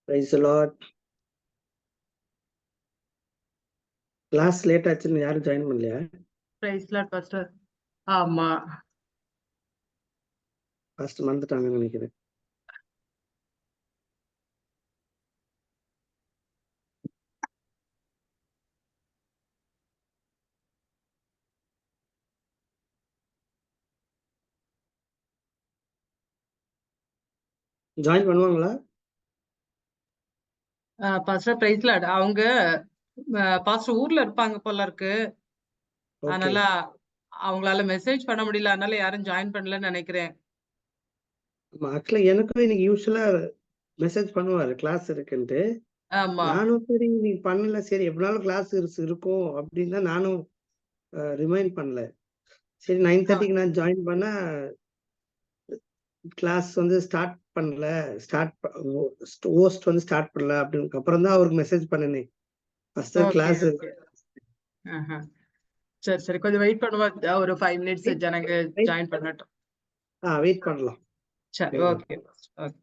Praise the Lord. Class late ஆச்சுன்னு யாரும் join பண்ணலையா? Praise lord pastor. ஆமா, ஃபர்ஸ்ட் மறந்துட்டாங்கன்னு நினைக்கிறேன். ஜாயின் பண்ணுவாங்களா? Pastor praise lord. அவங்க பாஸ்டர் ஊர்ல இருப்பாங்க போல இருக்கு. ஓகே. அதனால அவங்களால மெசேஜ் பண்ண முடியல, அதனால யாரும் ஜாயின் பண்ணலன்னு நினைக்கிறேன். ஆக்சுவலா எனக்கும் இன்னைக்கு யூஸ்வலா மெசேஜ் பண்ணுவாரு கிளாஸ் இருக்குன்ட்டு. ஆமா, நானும் சரி நீ பண்ணல, சரி எப்படினாலும் கிளாஸ் இருக்கும் அப்படின்னு தான் நானும் ரிமைண்ட் பண்ணல. சரி 9:30க்கு நான் ஜாயின் பண்ண கிளாஸ் வந்து ஸ்டார்ட் பண்ணல, ஹோஸ்ட் வந்து ஸ்டார்ட் பண்ணல அப்படின்னு அப்புறம் தான் அவருக்கு மெசேஜ் பண்ணனே. First okay class okay. சரி சரி, கொஞ்சம் வெயிட் பண்ணுவோம். ஒரு 5 மினிட்ஸ் ஜனங்க ஜாயின் பண்ணட்டும். வெயிட் பண்ணலாம். சரி, ஓகே ஓகே.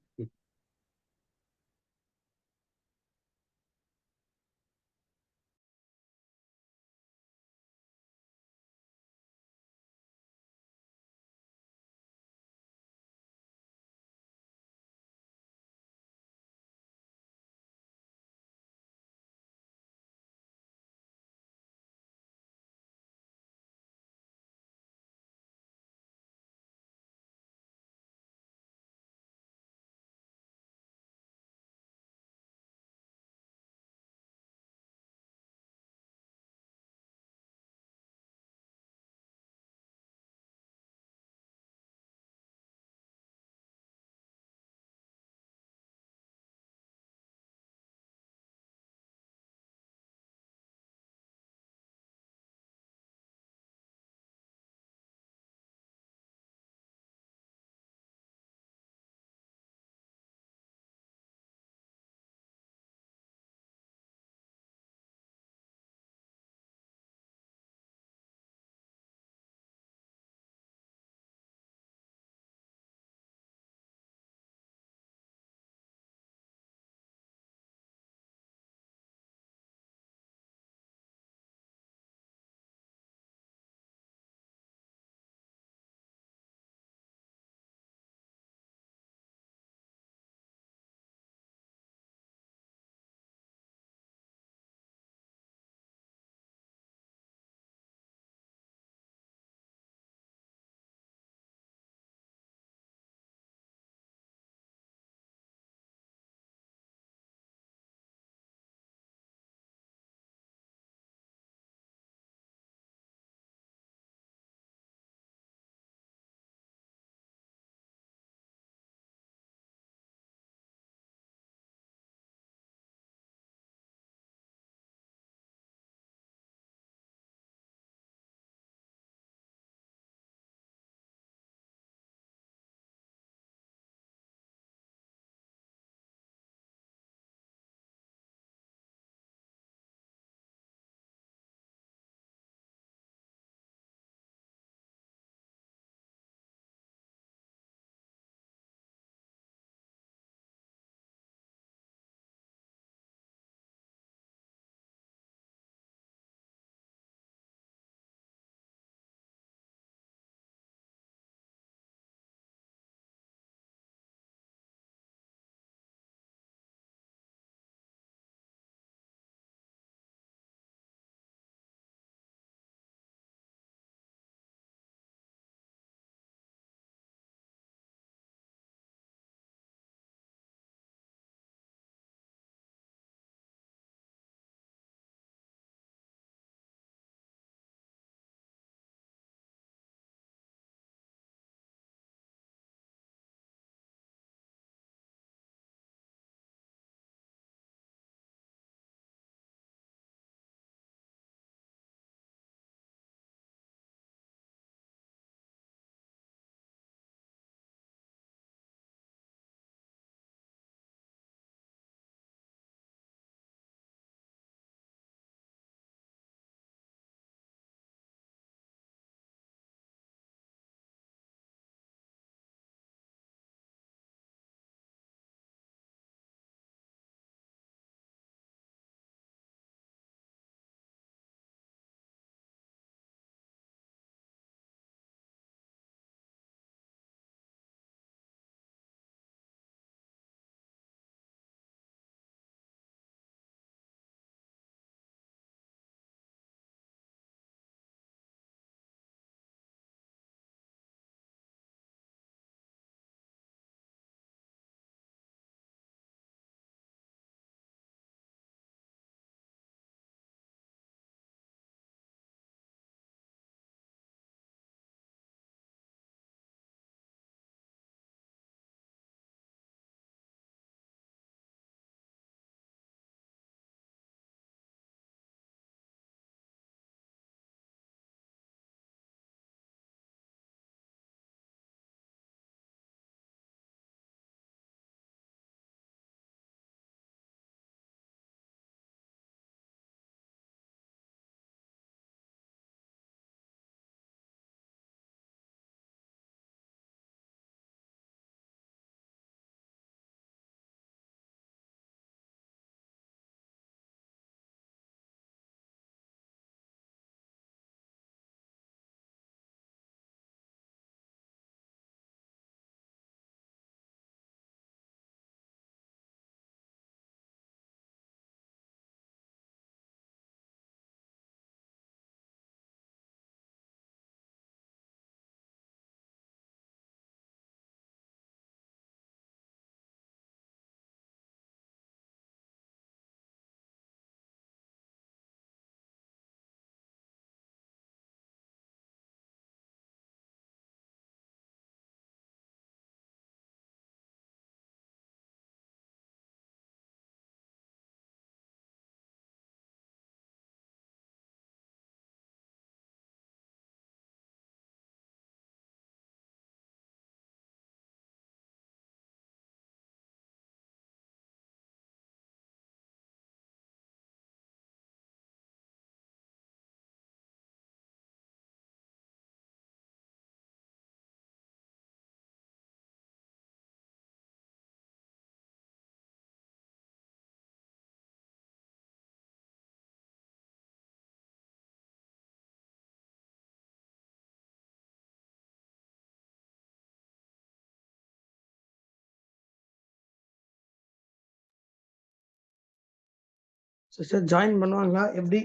சிஸ்டர் ஜாயின் பண்ணுவாங்களா எப்படி?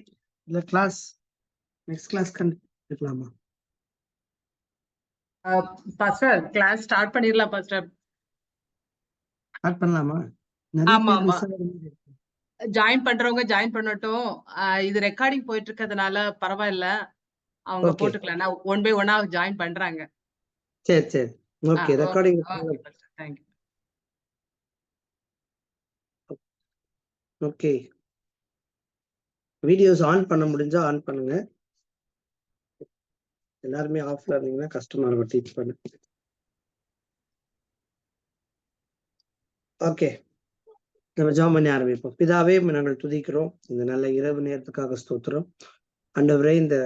இல்ல கிளாஸ் நெக்ஸ்ட் கிளாஸ் கண்டிப்பாமா? பாஸ்டர் கிளாஸ் ஸ்டார்ட் பண்ணிடலாம் பாஸ்டர். ஸ்டார்ட் பண்ணலாமா? நிறைய ஆமா பேர் ஆமா, மிஸ் ஆகுது. ஜாயின் பண்றவங்க ஜாயின் பண்ணட்டும். இது ரெக்கார்டிங் போயிட்டு இருக்கிறதுனால பரவாயில்ல, அவங்க ஓகே, போட்டுக்கலாம். நான் 1 by 1 ஜாயின் பண்றாங்க. சரி சரி. Okay, okay recording. Okay pastor, thank you. Okay, videos on பண்ண முடிஞ்சா ஆன் பண்ணுங்க. எல்லாருமே ஆஃப்ல இருந்தீங்கன்னா கஷ்டமா இருக்கும் டீச் பண்ண. ஓகே, நம்ம ஜாம் பண்ணி ஆரம்பிப்போம். பிதாவே நாங்கள் துதிக்கிறோம் இந்த நல்ல இரவு நேரத்துக்காக ஸ்தோத்திரம். ஆண்டவரே இந்த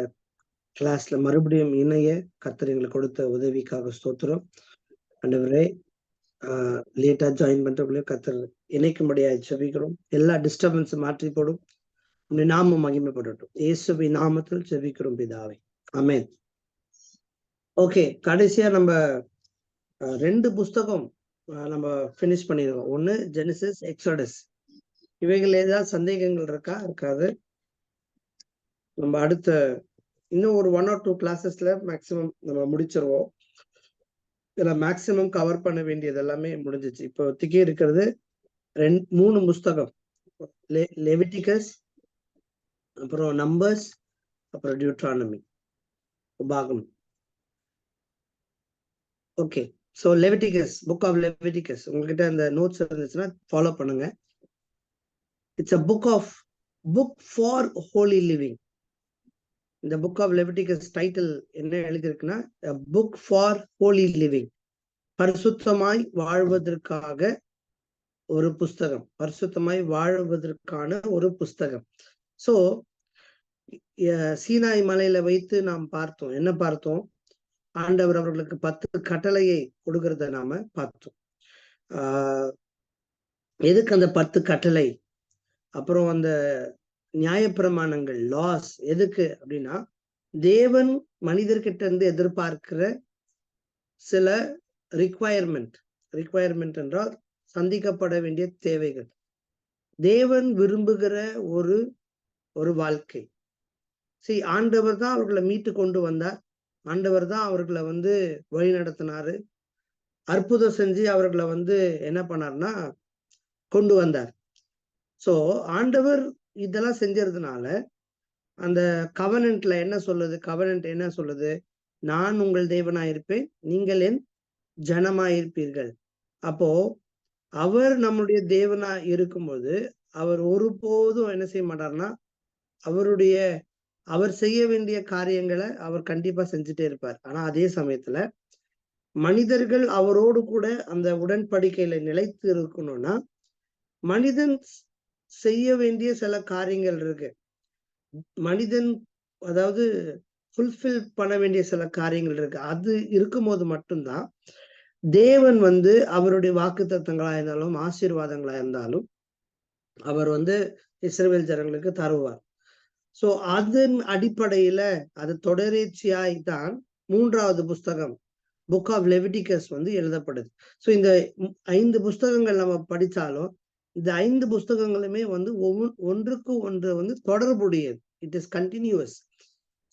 கிளாஸ்ல மறுபடியும் இணைய கர்த்தர் எங்களுக்கு கொடுத்த உதவிக்காக ஸ்தோத்திரம். ஆண்டவரே லேட்டா ஜாயின் பண்றவங்களையும் கர்த்தர் இணைக்கும்படியா செபிக்கிறோம். எல்லா டிஸ்டர்பன்ஸும் மாற்றி போடும். உன்னுடைய நாமம் மகிமைப்படட்டும். இயேசுவின் நாமத்தில் செபிக்கிறோம் பிதாவே, ஆமென். ஓகே, கடைசியா நம்ம 2 புஸ்தகம் நம்ம ஃபினிஷ் பண்ணிடுவோம். ஒன்னு ஜெனிசிஸ், எக்ஸோடஸ். இவைகள் ஏதாவது சந்தேகங்கள் இருக்காது. நம்ம அடுத்த இன்னும் ஒரு 1 or 2 கிளாஸஸ்ல மேக்சிமம் நம்ம முடிச்சிருவோம். இதுல மேக்சிமம் கவர் பண்ண வேண்டியது எல்லாமே முடிஞ்சிச்சு. இப்போதைக்கு இருக்கிறது 3 புஸ்தகம். லெவிட்டிகஸ், அப்புறம் நம்பர்ஸ், அப்புறம் டியூட்ரானமி, உபாகம். Okay, so Leviticus, book of Leviticus உங்ககிட்ட இந்த நோட்ஸ் இருந்துச்சுன்னா ஃபாலோ பண்ணுங்க. It's a book for holy living. இந்த புக் ஆஃப் லெவிட்டிகஸ் டைட்டில் என்ன எழுதியிருக்குன்னா, புக் ஃபார் ஹோலி லிவிங், பரிசுத்தமாய் வாழ்வதற்காக ஒரு புஸ்தகம், பரிசுத்தமாய் வாழ்வதற்கான ஒரு புஸ்தகம். சோ சீனாய் மலையில வைத்து நாம் பார்த்தோம். என்ன பார்த்தோம்? ஆண்டவர் அவர்களுக்கு 10 கட்டளையை கொடுக்கறத நாம பார்த்தோம். எதுக்கு அந்த 10 கட்டளை? அப்புறம் அந்த நியாயப்பிரமாணங்கள், லாஸ் எதுக்கு அப்படின்னா, தேவன் மனிதர்கிட்ட இருந்து எதிர்பார்க்கிற சில ரிக்வயர்மெண்ட் என்றால் சந்திக்கப்பட வேண்டிய தேவைகள். தேவன் விரும்புகிற ஒரு வாழ்க்கை. ஆண்டவர் தான் அவர்களை மீட்டு கொண்டு வந்தார். ஆண்டவர் தான் அவர்களை வழி நடத்தினாரு. அற்புதம் செஞ்சு அவர்களை என்ன பண்ணார்னா கொண்டு வந்தார். சோ ஆண்டவர் இதெல்லாம் செஞ்சதுனால அந்த கவனன்ட்ல என்ன சொல்லுது? கவனன்ட் என்ன சொல்லுது? நான் உங்கள் தேவனாயிருப்பேன், நீங்கள் என் ஜனமாயிருப்பீர்கள். அப்போ அவர் நம்முடைய தேவனா இருக்கும்போது அவர் ஒருபோதும் என்ன செய்ய மாட்டார்னா, அவர் செய்ய வேண்டிய காரியங்களை அவர் கண்டிப்பா செஞ்சுட்டே இருப்பார். ஆனா அதே சமயத்துல மனிதர்கள் அவரோடு கூட அந்த உடன்படிக்கையில நிலைத்து இருக்கணும்னா, மனிதன் செய்ய வேண்டிய சில காரியங்கள் இருக்கு. மனிதன் அதாவது ஃபுல்ஃபில் பண்ண வேண்டிய சில காரியங்கள் இருக்கு. அது இருக்கும்போது மட்டும்தான் தேவன் அவருடைய வாக்குத்தத்தங்களா இருந்தாலும் ஆசீர்வாதங்களா இருந்தாலும் அவர் இஸ்ரவேல் ஜனங்களுக்கு தருவார். சோ அதன் அடிப்படையில அது தொடர்ச்சியாய் தான் 3வது புஸ்தகம் புக் ஆஃப் லெவிட்டிகஸ் எழுதப்படுது. சோ இந்த 5 புஸ்தகங்கள் நம்ம படிச்சாலும் இந்த 5 புஸ்தகங்களுமே ஒன்றுக்கு ஒன்று தொடர்புடையது. It is continues.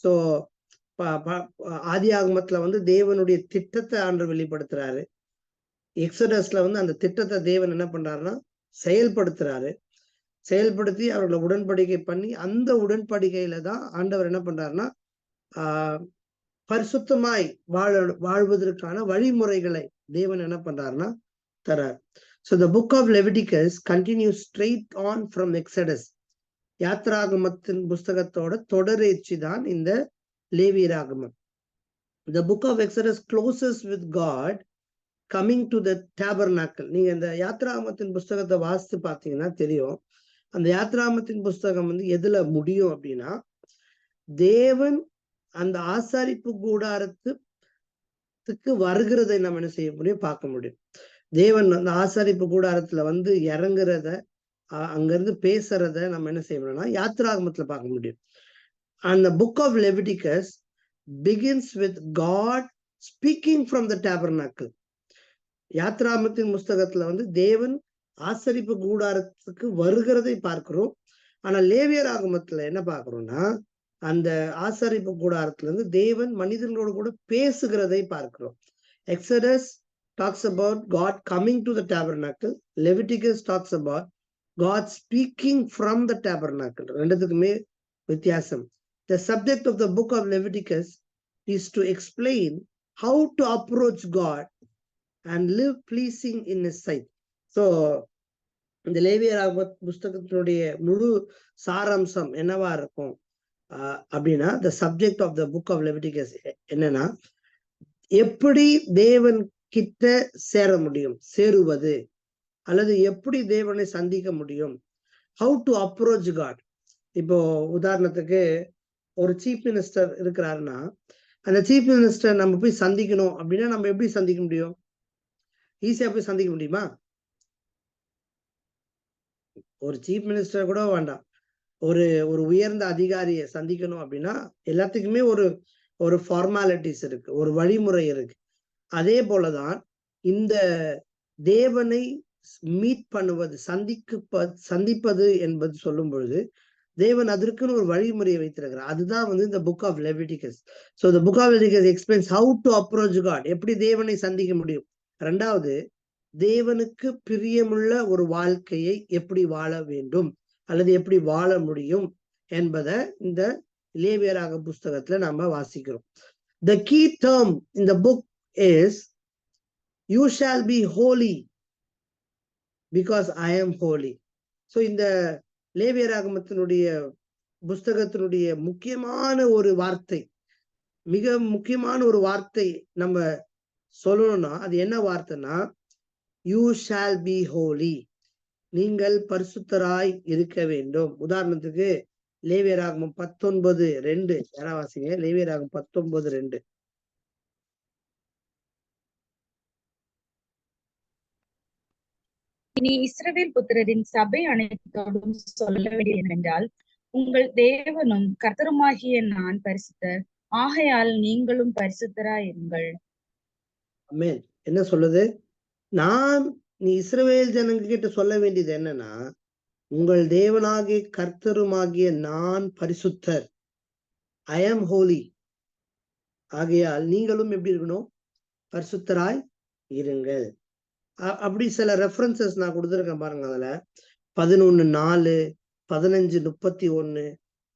சோ ஆதி ஆகமத்துல தேவனுடைய திட்டத்தை ஆண்டவர் வெளிப்படுத்துறாரு. எக்ஸோடஸ்ல அந்த திட்டத்தை தேவன் என்ன பண்றாருன்னா செயல்படுத்துறாரு. செயல்படுத்தி அவர்களை உடன்படிக்கை பண்ணி அந்த உடன்படிக்கையில தான் ஆண்டவர் என்ன பண்றாருன்னா பரிசுத்தமாய் வாழ்வதற்கான வழிமுறைகளை தேவன் என்ன பண்றாருன்னா தரார். So the book of Leviticus continues straight on from Exodus. யாத்ராகமத்தின் புஸ்தகத்தோட தொடர்ச்சி தான் இந்த லேவியராகமம். The book of Exodus closes with God coming to the tabernacle. நீங்க இந்த யாத்ராகமத்தின் புஸ்தகத்தை வாசித்து பார்த்தீங்கன்னா தெரியும். அந்த யாத்ராகமத்தின் புஸ்தகம் எதுல முடியும் அப்படின்னா, தேவன் அந்த ஆசாரிப்பு கூடாரத்துக்கு வருகிறதை நம்ம என்ன செய்ய முடியும்? பார்க்க முடியும். தேவன் அந்த ஆசாரிப்பு கூடாரத்துல இறங்குறத, அங்கிருந்து பேசுறத நம்ம என்ன செய்ய முடியும்னா யாத்ராகமத்துல பார்க்க முடியும். And the book of Leviticus begins with God speaking from the tabernacle. யாத்ராகமத்தின் புஸ்தகத்துல தேவன் ஆசரிப்பு கூடாரத்துக்கு வருகிறதை பார்க்கிறோம். ஆனா லேவியர் ஆகமத்துல என்ன பார்க்கிறோம்னா, அந்த ஆசரிப்பு கூடாரத்துல இருந்து தேவன் மனிதர்களோடு கூட பேசுகிறதை பார்க்கிறோம். Exodus talks about God coming to the tabernacle. Leviticus talks about God speaking from the tabernacle. ரெண்டுத்துக்குமே வித்தியாசம். The subject of the book of Leviticus is to explain how to approach God and live pleasing in his sight. So இந்த லேவியர் புஸ்தகத்தினுடைய முழு சாராம்சம் என்னவா இருக்கும் அப்படின்னா, the subject of the book of Leviticus என்னன்னா, எப்படி தேவன் கிட்ட சேருவது அல்லது எப்படி தேவனை சந்திக்க முடியும், how to approach God. இப்போ உதாரணத்துக்கு ஒரு சீஃப் மினிஸ்டர் இருக்கிறாருன்னா, அந்த சீஃப் மினிஸ்டர் நம்ம போய் சந்திக்கணும் அப்படின்னா நம்ம எப்படி சந்திக்க முடியும்? ஈஸியா போய் சந்திக்க முடியுமா? ஒரு சீஃப் மினிஸ்டர் கூட வேண்டாம், ஒரு உயர்ந்த அதிகாரியை சந்திக்கணும் அப்படின்னா எல்லாத்துக்குமே ஒரு ஃபார்மாலிட்டிஸ் இருக்கு, ஒரு வழிமுறை இருக்கு. அதே போலதான் இந்த தேவனை மீட் பண்ணுவது, சந்திப்பது என்பது சொல்லும் பொழுது தேவன் அதற்குன்னு ஒரு வழிமுறையை வைத்திருக்கிறார். அதுதான் இந்த book of Leviticus. So the book of Leviticus explains how to approach God, எப்படி தேவனை சந்திக்க முடியும். ரெண்டாவது, தேவனுக்கு பிரியமுள்ள ஒரு வாழ்க்கையை எப்படி வாழ வேண்டும் அல்லது எப்படி வாழ முடியும் என்பதை இந்த லேவியராக புஸ்தகத்துல நாம வாசிக்கிறோம். The key term in the book is you shall be holy because I am holy. So இந்த லேவியராகமத்தினுடைய புஸ்தகத்தினுடைய முக்கியமான ஒரு வார்த்தை, மிக முக்கியமான ஒரு வார்த்தை நம்ம சொல்லணும்னா அது என்ன வார்த்தைன்னா, you shall be holy, நீங்கள் பரிசுத்தராய் இருக்க வேண்டும். உதாரணத்துக்கு லேவியராகமம் 19:2 யாரா வாசிங்க. லேவியராகமம் 19:2. இனி இஸ்ரவேல் புத்திரரின் சபை அனைத்தோடும் சொல்ல வேண்டியது என்னவென்றால், உங்கள் தேவனும் கர்த்தருமாகிய நான் பரிசுத்தர், ஆகையால் நீங்களும் பரிசுத்தராயிருங்கள். ஆமென். என்ன சொல்லுது? நீ இஸ்ரவேல் ஜனங்க கிட்ட சொல்ல வேண்டியது என்னன்னா, உங்கள் தேவனாகிய கர்த்தருமாகிய நான் பரிசுத்தர், ஐ ஆம் ஹோலி, ஆகையால் நீங்களும் எப்படி இருக்கணும்? பரிசுத்தராய் இருங்கள். அப்படி சில ரெஃபரன்சஸ் நான் கொடுத்துருக்கேன் பாருங்க. அதுல 11:4, 15:31,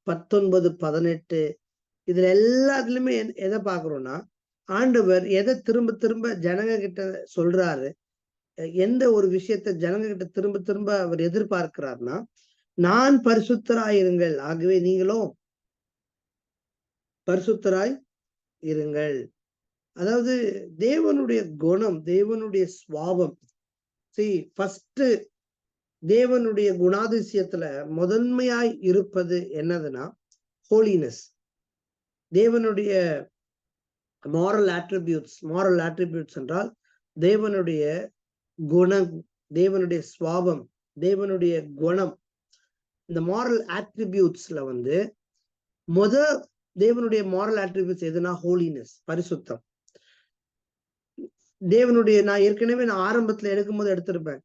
19:18 இதுல எல்லாத்துலயுமே எதை பாக்குறோம்னா, ஆண்டவர் எதை திரும்ப திரும்ப ஜனங்க கிட்ட சொல்றாரு, எந்த ஒரு விஷயத்த ஜனங்க கிட்ட திரும்ப திரும்ப அவர் எதிர்பார்க்கிறார்னா, நான் பரிசுத்தராய் இருங்கள், ஆகவே நீங்களும் பரிசுத்தராய் இருங்கள். அதாவது தேவனுடைய குணம், தேவனுடைய சுவாபம். ஃபர்ஸ்ட் தேவனுடைய குணாதிசயத்துல முதன்மையாய் இருப்பது என்னதுன்னா ஹோலினஸ். தேவனுடைய மாரல் ஆட்ரிபியூட்ஸ் என்றால் தேவனுடைய குணம், தேவனுடைய சுவாபம், தேவனுடைய குணம். இந்த மாரல் ஆட்ரிபியூட்ஸ்ல தேவனுடைய மாரல் ஆட்ரிபியூட்ஸ் எதுனா ஹோலினஸ், பரிசுத்தம். தேவனுடைய நான் ஏற்கனவே ஆரம்பத்துல எடுக்கும்போது எடுத்திருப்பேன்,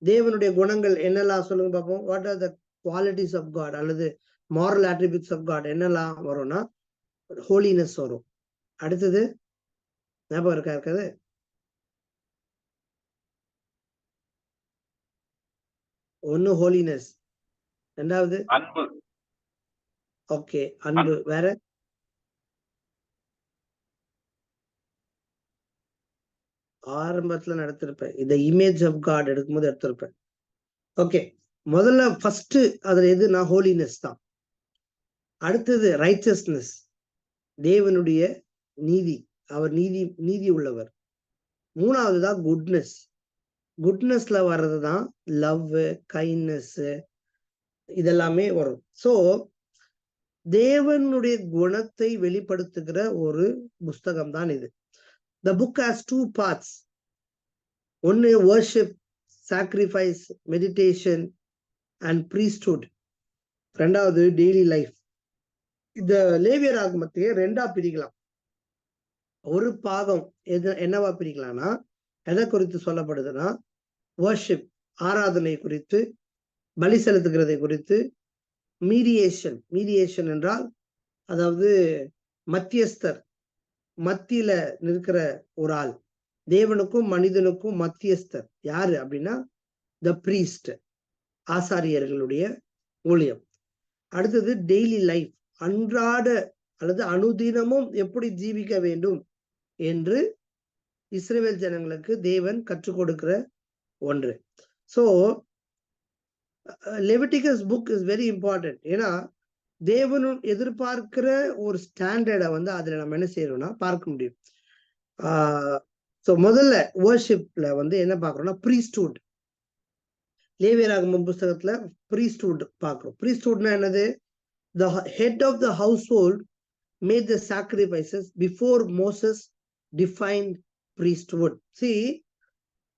தேவனுடைய குணங்கள் என்னெல்லாம் சொல்லுங்க பார்ப்போம். What are the qualities of God அல்லது மாரல் ஆட்ரிபியூட்ஸ் ஆஃப் காட் என்னெல்லாம் வரும்னா ஹோலினஸ் வரும். அடுத்தது ஞாபகம் இருக்காது? ஒன்னு ஹோலினஸ், ரெண்டாவது அன்பு. ஓகே, அன்பு. வேற ஆரம்பத்துல நடத்திருப்பேன், இந்த இமேஜ் ஆஃப் காட் எடுக்கும்போது எடுத்திருப்பேன். ஓகே, முதல்ல ஃபர்ஸ்ட் அதுல எதுனா ஹோலினஸ் தான். அடுத்தது ரைச்சஸ்னஸ், தேவனுடைய நீதி, அவர் நீதி உள்ளவர். மூணாவது தான் குட்னஸ். குட்னஸ்ல வர்றதுதான் லவ், கைண்ட்னஸ், இதெல்லாமே வரும். சோ தேவனுடைய குணத்தை வெளிப்படுத்துகிற ஒரு புஸ்தகம் தான் இது. The book has two parts. ஒன்னு worship, sacrifice, meditation and priesthood. ரெண்டாவது daily life. இந்த லேவியர் ஆகமத்தையே ரெண்டா பிரிக்கலாம். ஒரு பாகம் என்னவா பிரிக்கலாம்னா, எதை குறித்து சொல்லப்படுதுன்னா worship, ஆராதனை குறித்து, பலி செலுத்துகிறதை குறித்து, மீடியேஷன் என்றால் அதாவது மத்தியஸ்தர், மத்தியில நிற்கிற ஒரு ஆள், தேவனுக்கும் மனிதனுக்கும் மத்தியஸ்தர் யாரு அப்படின்னா த பிரீஸ்ட், ஆசாரியர்களுடைய ஊழியம். அடுத்தது டெய்லி லைஃப், அன்றாட அல்லது அனுதினமும் எப்படி ஜீவிக்க வேண்டும் என்று இஸ்ரவேல் ஜனங்களுக்கு தேவன் கற்றுக் கொடுக்கிற ஒன்று. So Leviticus book is very important. ஏன்னா தேவனும் எதிர்பார்க்கிற ஒரு ஸ்டாண்டர்டை வந்து அதுல நம்ம என்ன செய்யறோம்னா பார்க்க முடியும். ஸோ முதல்ல வர்ஷிப்ல வந்து என்ன பார்க்குறோம்னா ப்ரீஸ்ட்ஹுட். லேவியராகமம் புஸ்தகத்துல ப்ரீஸ்ட்ஹுட் பார்க்கிறோம். ப்ரீஸ்ட்ஹுட்னா என்னது? The head of the household made the sacrifices before Moses defined priesthood. See,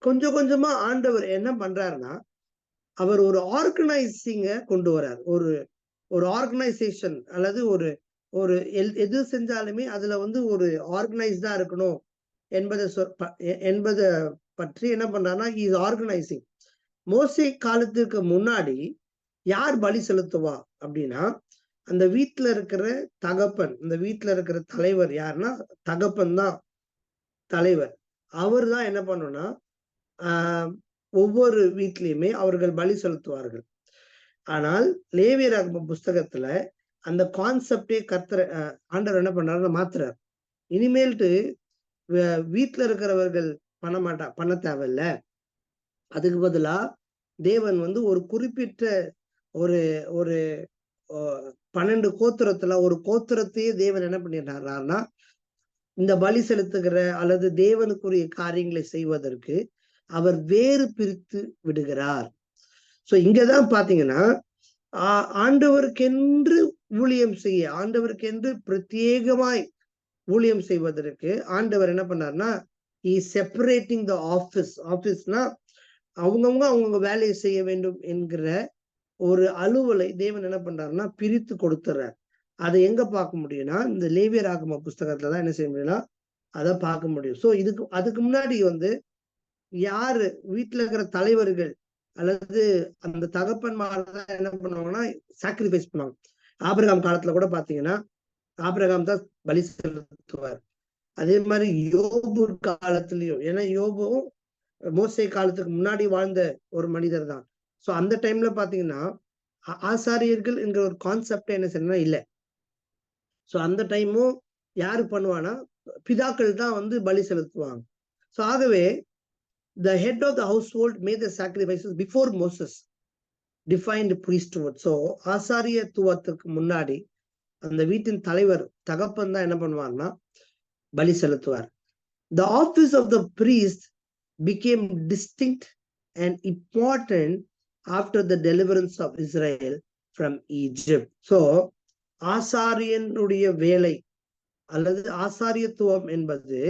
கொஞ்சம் கொஞ்சமா ஆண்டவர் என்ன பண்றாருன்னா அவர் ஒரு ஆர்கனைசிங்க கொண்டு வர்றார். ஒரு ஆர்கனைசேஷன் அல்லது ஒரு எது செஞ்சாலுமே அதுல வந்து ஒரு ஆர்கனைஸ்டா இருக்கணும் என்பதை பற்றி என்ன பண்றாருன்னா இஸ் ஆர்கனைசிங். மோசே காலத்துக்கு முன்னாடி யார் பலி செலுத்துவா அப்படின்னா அந்த வீட்டுல இருக்கிற தகப்பன், அந்த வீட்டுல இருக்கிற தலைவர் யாருன்னா தகப்பன் தான் தலைவர். அவர் தான் என்ன பண்ணணும்னா ஒவ்வொரு வீட்லயுமே அவர்கள் பலி செலுத்துவார்கள். ஆனால் லேவியராகம புஸ்தகத்துல அந்த கான்செப்டே ஆண்டவர் என்ன பண்றாருன்னு மாத்துறார். இனிமேல்ட்டு வீட்டுல இருக்கிறவர்கள் பண்ண தேவையில்ல. அதுக்கு பதிலா தேவன் வந்து ஒரு குறிப்பிட்ட ஒரு 12 கோத்திரத்துல ஒரு கோத்திரத்தையே தேவன் என்ன பண்ணிடுறாருன்னா இந்த பலி செலுத்துகிற அல்லது தேவனுக்குரிய காரியங்களை செய்வதற்கு அவர் வேறு பிரித்து விடுகிறார். சோ இங்கதான் பாத்தீங்கன்னா ஆண்டவருக்கென்று ஊழியம் செய்ய, ஆண்டவருக்கென்று பிரத்யேகமாய் ஊழியம் செய்வதற்கு ஆண்டவர் என்ன பண்ணார்னா செப்பரேட்டிங் த ஆபீஸ்னா அவங்கவுங்க வேலையை செய்ய வேண்டும் என்கிற ஒரு அலுவலை தேவன் என்ன பண்றாருன்னா பிரித்து கொடுத்துறார். அதை எங்க பார்க்க முடியும்னா இந்த லேவியராகம புஸ்தகத்துலதான் என்ன செய்ய முடியும்னா அதை பார்க்க முடியும். ஸோ அதுக்கு முன்னாடி வந்து யாரு வீட்டுல இருக்கிற தலைவர்கள் அல்லது அந்த தகப்பன்மார்தான் என்ன பண்ணுவாங்கன்னா சாக்ரிஃபைஸ் பண்ணுவாங்க. ஆபிரகாம் காலத்துல கூட பாத்தீங்கன்னா ஆபிரகாம் தான் பலி செலுத்துவார். அதே மாதிரி யோபு காலத்திலயும், ஏன்னா யோபும் மோசே காலத்துக்கு முன்னாடி வாழ்ந்த ஒரு மனிதர் தான். ஸோ அந்த டைம்ல பாத்தீங்கன்னா ஆசாரியர்கள் என்கிற ஒரு கான்செப்ட் என்ன செய்யணும்னா இல்லை. ஸோ அந்த டைமும் யாரு பண்ணுவானா பிதாக்கள் தான் வந்து பலி செலுத்துவாங்க. ஸோ ஆகவே the head of the household made the sacrifices before Moses defined priesthood. So ஆசாரியத்துவத்துக்கு முன்னாடி அந்த வீட்டின் தலைவர் தகப்பன் தான் என்ன பண்ணுவார்னா பலி செலுத்துவார். The office of the priest became distinct and important after the deliverance of Israel from Egypt. So ஆசாரியனுடைய வேலை அல்லது ஆசாரியத்துவம் என்பது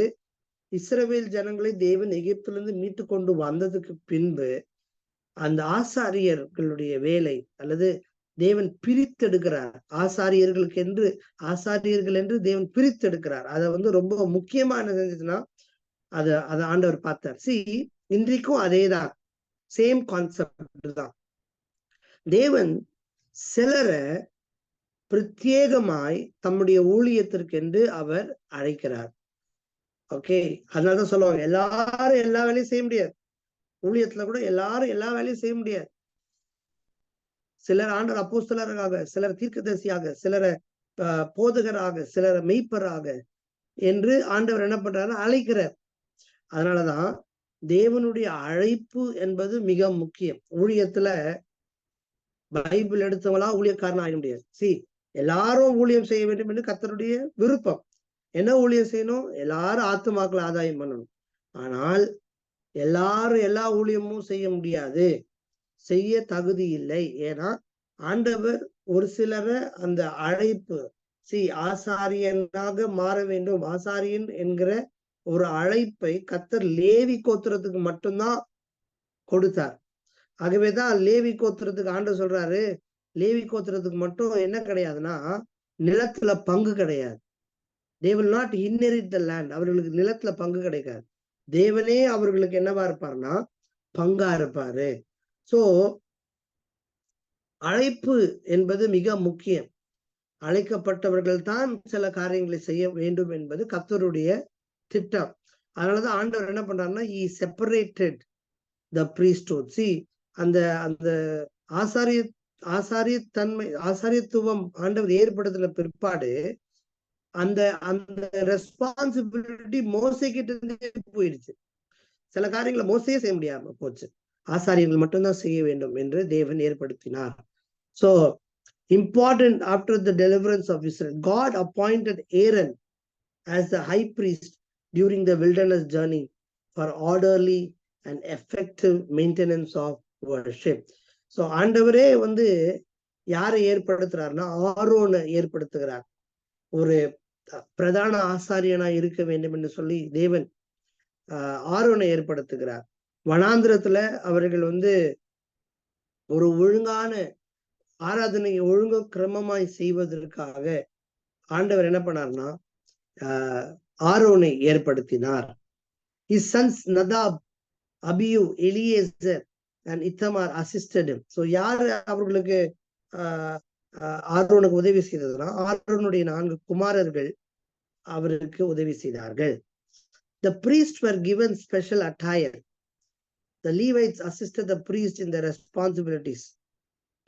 இஸ்ரவேல் ஜனங்களை தேவன் எகிப்திலிருந்து மீட்டு கொண்டு வந்ததுக்கு பின்பு அந்த ஆசாரியர்களுடைய வேலை அல்லது தேவன் பிரித்தெடுக்கிறார். ஆசாரியர்கள் என்று தேவன் பிரித்தெடுக்கிறார். அதை வந்து ரொம்ப முக்கியமா என்ன செஞ்சுச்சுன்னா அதை ஆண்டவர் பார்த்தார். இன்றைக்கும் அதேதான், சேம் கான்செப்ட் தான். தேவன் சிலரை பிரத்யேகமாய் தம்முடைய ஊழியத்திற்கென்று அவர் அழைக்கிறார். ஓகே, அதனாலதான் சொல்லுவாங்க எல்லாரும் எல்லா வேலையும் செய்ய முடியாது. ஊழியத்துல கூட எல்லாரும் எல்லா வேலையும் செய்ய முடியாது. சிலர் ஆண்டவர் அப்போஸ்தலராக, சிலர் தீர்க்கதரிசியாக, சிலரை போதகராக, சிலரை மெய்ப்பராக என்று ஆண்டவர் என்ன பண்றாருன்னா அழைக்கிறார். அதனாலதான் தேவனுடைய அழைப்பு என்பது மிக முக்கியம். ஊழியத்துல பைபிள் எடுத்தவங்களா ஊழியக்காரன் ஆக முடியாது. எல்லாரும் ஊழியம் செய்ய வேண்டும் என்று கர்த்தருடைய விருப்பம். என்ன ஊழியம் செய்யணும்? எல்லாரும் ஆத்துமாக்களை ஆதாயம் பண்ணணும். ஆனால் எல்லாரும் எல்லா ஊழியமும் செய்ய முடியாது, செய்ய தகுதி இல்லை. ஏன்னா ஆண்டவர் ஒரு சிலரை அந்த அழைப்பு ஆசாரியனாக மாற வேண்டும், ஆசாரியன் என்கிற ஒரு அழைப்பை கர்த்தர் லேவி கோத்திரத்துக்கு மட்டும்தான் கொடுத்தார். ஆகவேதான் லேவி கோத்திரத்துக்கு ஆண்டவர் சொல்றாரு, லேவி கோத்திரத்துக்கு மட்டும் என்ன கிடையாதுன்னா நிலத்துல பங்கு கிடையாது. they will not inherit the land. அவர்களுக்கு நிலத்துல பங்கு கிடைக்காது. தேவனே அவர்களுக்கு என்னவா இருப்பார்னா பங்கா இருப்பாரு. சோ அழைப்பு என்பது மிக முக்கியம். அழைக்கப்பட்டவர்கள் தான் சில காரியங்களை செய்ய வேண்டும் என்பது கர்த்தருடைய திட்டம். அதனாலதான் ஆண்டவர் என்ன பண்றாருன்னா, he separated the priesthood. See, அந்த அந்த ஆசாரியத்துவம் ஆண்டவர் ஏற்படுத்தின பிற்பாடு அந்த அந்த ரெஸ்பான்சிபிலிட்டி மோசே கிட்ட இருந்தே போயிடுச்சு. சில காரியங்களை மோசையே செய்ய முடியாம போச்சு. ஆசாரியர்கள் மட்டும்தான் செய்ய வேண்டும் என்று தேவன் ஏற்படுத்தினார். So important after the deliverance of Israel, God appointed Aaron as the high priest during the wilderness journey for orderly and effective maintenance of worship. So ஆண்டவரே யாரை ஏற்படுத்துறாருன்னா ஆரோனை ஏற்படுத்துகிறார். ஒரு பிரதான ஆசாரியனா இருக்க வேண்டும் என்று சொல்லி தேவன் ஆரோனை ஏற்படுத்துகிறார். வனாந்திரத்துல அவர்கள் ஒரு ஒழுங்கான ஆராதனையை ஒழுங்கு கிரமமாய் செய்வதற்காக ஆண்டவர் என்ன பண்ணார்னா ஆரோனை ஏற்படுத்தினார். His sons Nadab, Abihu, Eliezer and Ithamar assisted him. So யாரு அவர்களுக்கு ஆரோனுக்கு உதவி செய்ததுன்னா ஆரோனுடைய 4 குமாரர்கள் அவருக்கு உதவி செய்தார்கள். The priests were given special attire. The Levites assisted the priest in their responsibilities.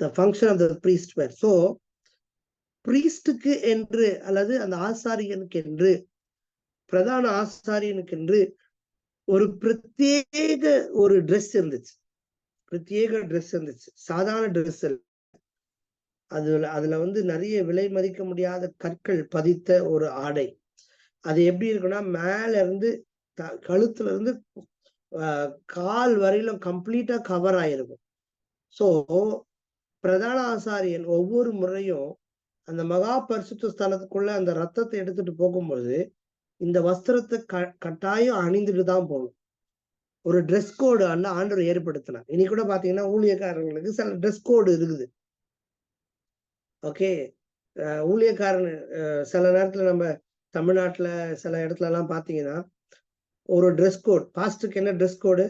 The function of the priest were. So priestக்கு என்று அல்லது அந்த ஆசாரியனுக்கு என்று பிரதான ஆசாரியனுக்கு என்று ஒரு பிரத்யேக ஒரு ட்ரெஸ் இருந்துச்சு. சாதாரண ட்ரெஸ் அதுல நிறைய விலை மதிக்க முடியாத கற்கள் பதித்த ஒரு ஆடை. அது எப்படி இருக்குன்னா மேல இருந்து கழுத்துல இருந்து கால் வரையிலும் கம்ப்ளீட்டா கவர் ஆயிருக்கும். சோ பிரதான ஆசாரியன் ஒவ்வொரு முறையும் அந்த மகா பரிசுத்த ஸ்தலத்துக்குள்ள அந்த ரத்தத்தை எடுத்துட்டு போகும்போது இந்த வஸ்திரத்தை கட்டாயம் அணிந்துட்டு தான் போகணும். ஒரு ட்ரெஸ் கோடு ஆண்டவர் ஏற்படுத்தினார். இனி கூட பாத்தீங்கன்னா ஊழியக்காரங்களுக்கு சில ட்ரெஸ் கோடு இருக்குது. ஓகே, ஊழியக்காரன் சில நேரத்துல நம்ம தமிழ்நாட்டுல சில இடத்துல எல்லாம் பாத்தீங்கன்னா ஒரு ட்ரெஸ் கோட். பாஸ்டருக்கு என்ன ட்ரெஸ் கோடு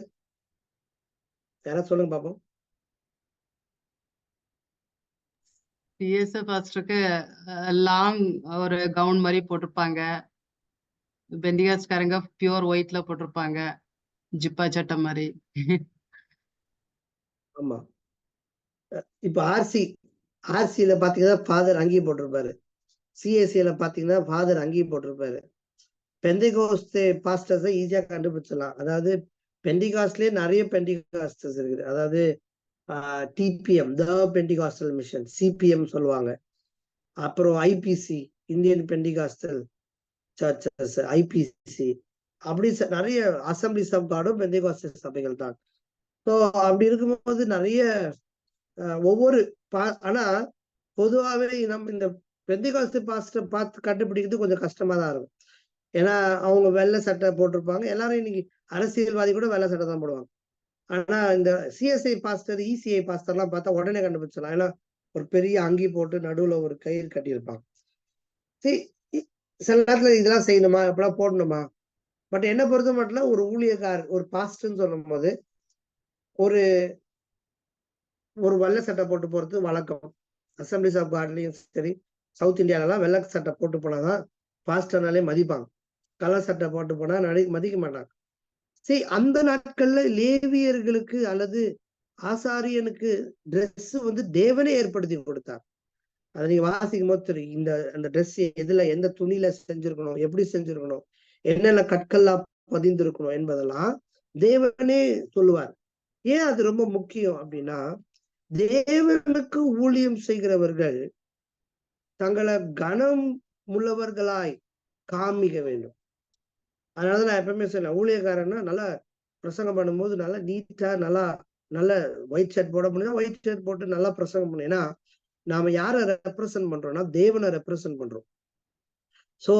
யாராவது சொல்லுங்க பாப்போம். பாஸ்டருக்கு லாங் ஒரு கவுன் மாதிரி போட்டிருப்பாங்க. பெண்டிகாஸ்காரங்க பியூர் ஒயிட்ல போட்டிருப்பாங்க, ஜிப்பா சட்டை மாதிரி. ஆமா, இப்ப ஆர்சியில பாத்தீங்கன்னா ஃபாதர் அங்கி போட்டிருப்பாரு. சிஎஸ்சியில பாத்தீங்கன்னா ஃபாதர் அங்கி போட்டிருப்பாரு. பெண்டிகாஸ்ட் பாஸ்டர்ஸை ஈஸியா கண்டுபிடிச்சிடலாம். அதாவது பெண்டிகாஸ்ட்லயே நிறைய பெண்டிகாஸ்டர்ஸ் இருக்குது. அதாவது TPM, the Pentecostal Mission, CPM சொல்லுவாங்க. அப்புறம் IPC, Indian Pentecostal churches, IPC, அப்படி நிறைய அசம்பிளிஸ் ஆஃப் காடும் பெண்டிகாஸ்டல் சபைகள் தான். ஸோ அப்படி இருக்கும்போது நிறைய ஒவ்வொரு ஆனா பொதுவாகவே நம்ம இந்த பெண்டிகாஸ்ட் பாஸ்டர் பார்த்து கண்டுபிடிக்கிறது கொஞ்சம் கஷ்டமா தான் இருக்கும். ஏன்னா அவங்க வெள்ளை சட்டை போட்டிருப்பாங்க. எல்லாரும் இன்னைக்கு அரசியல்வாதி கூட வெள்ளை சட்டை தான் போடுவாங்க. ஆனா இந்த சிஎஸ்ஐ பாஸ்டர், இசிஐ பாஸ்டர் எல்லாம் பார்த்தா உடனே கண்டுபிடிச்சலாம். ஏன்னா ஒரு பெரிய அங்கி போட்டு நடுவுல ஒரு கயிறு கட்டியிருப்பாங்க. சரி, சில நேரத்துல இதெல்லாம் செய்யணுமா, இப்பெல்லாம் போடணுமா? பட் என்ன பொறுத்த மட்டும் ஒரு ஊழியக்கார், ஒரு பாஸ்டர்ன்னு சொல்லும் போது ஒரு வெள்ளை சட்டை போட்டு போறது வழக்கம். அசம்பிளிஸ் ஆஃப் காட்லயும் சரி, சவுத் இந்தியாலலாம் வெள்ளை சட்டை போட்டு போனாதான் பாஸ்டர்னாலே மதிப்பாங்க. கலர் சட்டை போட்டு போனா மதிக்க மாட்டாங்க. சரி, அந்த நாட்கள்ல லேவியர்களுக்கு அல்லது ஆசாரியனுக்கு ட்ரெஸ் தேவனே ஏற்படுத்தி கொடுத்தார். அதை நீங்க வாசிக்கும் போது தெரியும். அந்த ட்ரெஸ் எதுல, எந்த துணியில செஞ்சிருக்கணும், எப்படி செஞ்சிருக்கணும், என்னென்ன கற்கள்லாம் பதிந்திருக்கணும் என்பதெல்லாம் தேவனே சொல்லுவார். ஏன் அது ரொம்ப முக்கியம் அப்படின்னா, தேவனுக்கு ஊழியம் செய்கிறவர்கள் தங்களை கனம் உள்ளவர்களாய் காமிக்க வேண்டும். அதனாலதான் நான் எப்பவுமே சொன்னேன், ஊழியக்காரன்னா நல்லா பிரசங்கம் பண்ணும்போது நல்லா நீட்டா நல்ல ஒயிட் ஷர்ட் போட முடியும், ஒயிட் ஷர்ட் போட்டு நல்லா பிரசங்கம் பண்ணணும். ஏன்னா நாம யாரை ரெப்ரசன்ட் பண்றோம்னா தேவனை ரெப்ரசன்ட் பண்றோம். சோ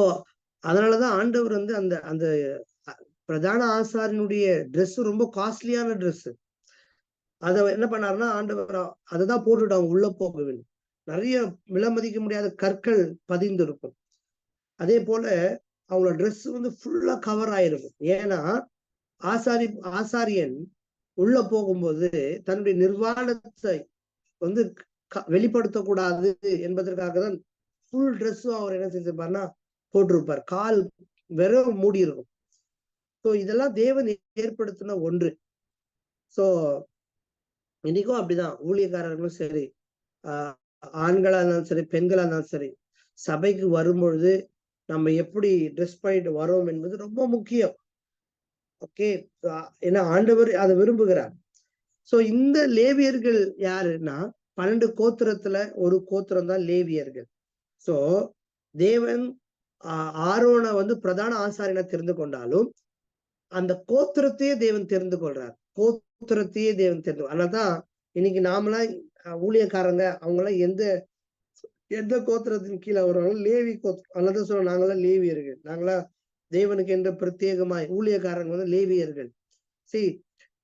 அதனாலதான் ஆண்டவர் அந்த அந்த பிரதான ஆசாரியனுடைய ட்ரெஸ் ரொம்ப காஸ்ட்லியான ட்ரெஸ். அதை என்ன பண்ணாருன்னா ஆண்டவர் அதைதான் போட்டுட்டு அவங்க உள்ள போக வேண்டும். நிறைய விலை மதிக்க முடியாத கற்கள் பதிந்து இருக்கும். அதே போல அவங்களோட ட்ரெஸ் ஃபுல்லா கவர் ஆயிருக்கும். ஏன்னா ஆசாரியன் உள்ள போகும்போது தன்னுடைய நிர்வாணத்தை வெளிப்படுத்தக்கூடாது என்பதற்காக தான் ஃபுல் ட்ரெஸ்ஸும் அவர் என்ன செஞ்சிருப்பாருன்னா போட்டிருப்பார். கால் வெறும் மூடி இருக்கும். ஸோ இதெல்லாம் தேவன் ஏற்படுத்தின ஒன்று. ஸோ இன்னைக்கும் அப்படிதான் ஊழியக்காரர்களும் சரி, ஆண்களா இருந்தாலும் சரி, பெண்களா இருந்தாலும் சரி, சபைக்கு வரும்பொழுது நம்ம எப்படி ட்ரெஸ் பண்ணிட்டு வரோம் என்பது ரொம்ப முக்கியம். ஓகே, ஏன்னா ஆண்டவர் அதை விரும்புகிறார். சோ இந்த லேவியர்கள் யாருன்னா 12 கோத்திரத்துல ஒரு கோத்திரம் தான் லேவியர்கள். சோ தேவன் ஆரோனை வந்து பிரதான ஆசாரியனை தெரிந்து கொண்டாலும் அந்த கோத்திரத்தையே தேவன் தெரிந்து கொள்றார். கோத்திரத்தையே தேவன் தெரிந்து, அதனாலதான் இன்னைக்கு நாமெல்லாம் ஊழியக்காரங்க அவங்கெல்லாம் எந்த கோத்திரத்தின் கீழே வருவாங்க? லேவி கோத்திரம். அதனாலதான் சொல்லுவோம் நாங்களாம் லேவியர்கள், நாங்களாம் தேவனுக்கு என்று பிரத்யேகமாய் ஊழியக்காரங்க வந்து லேவியர்கள். சரி,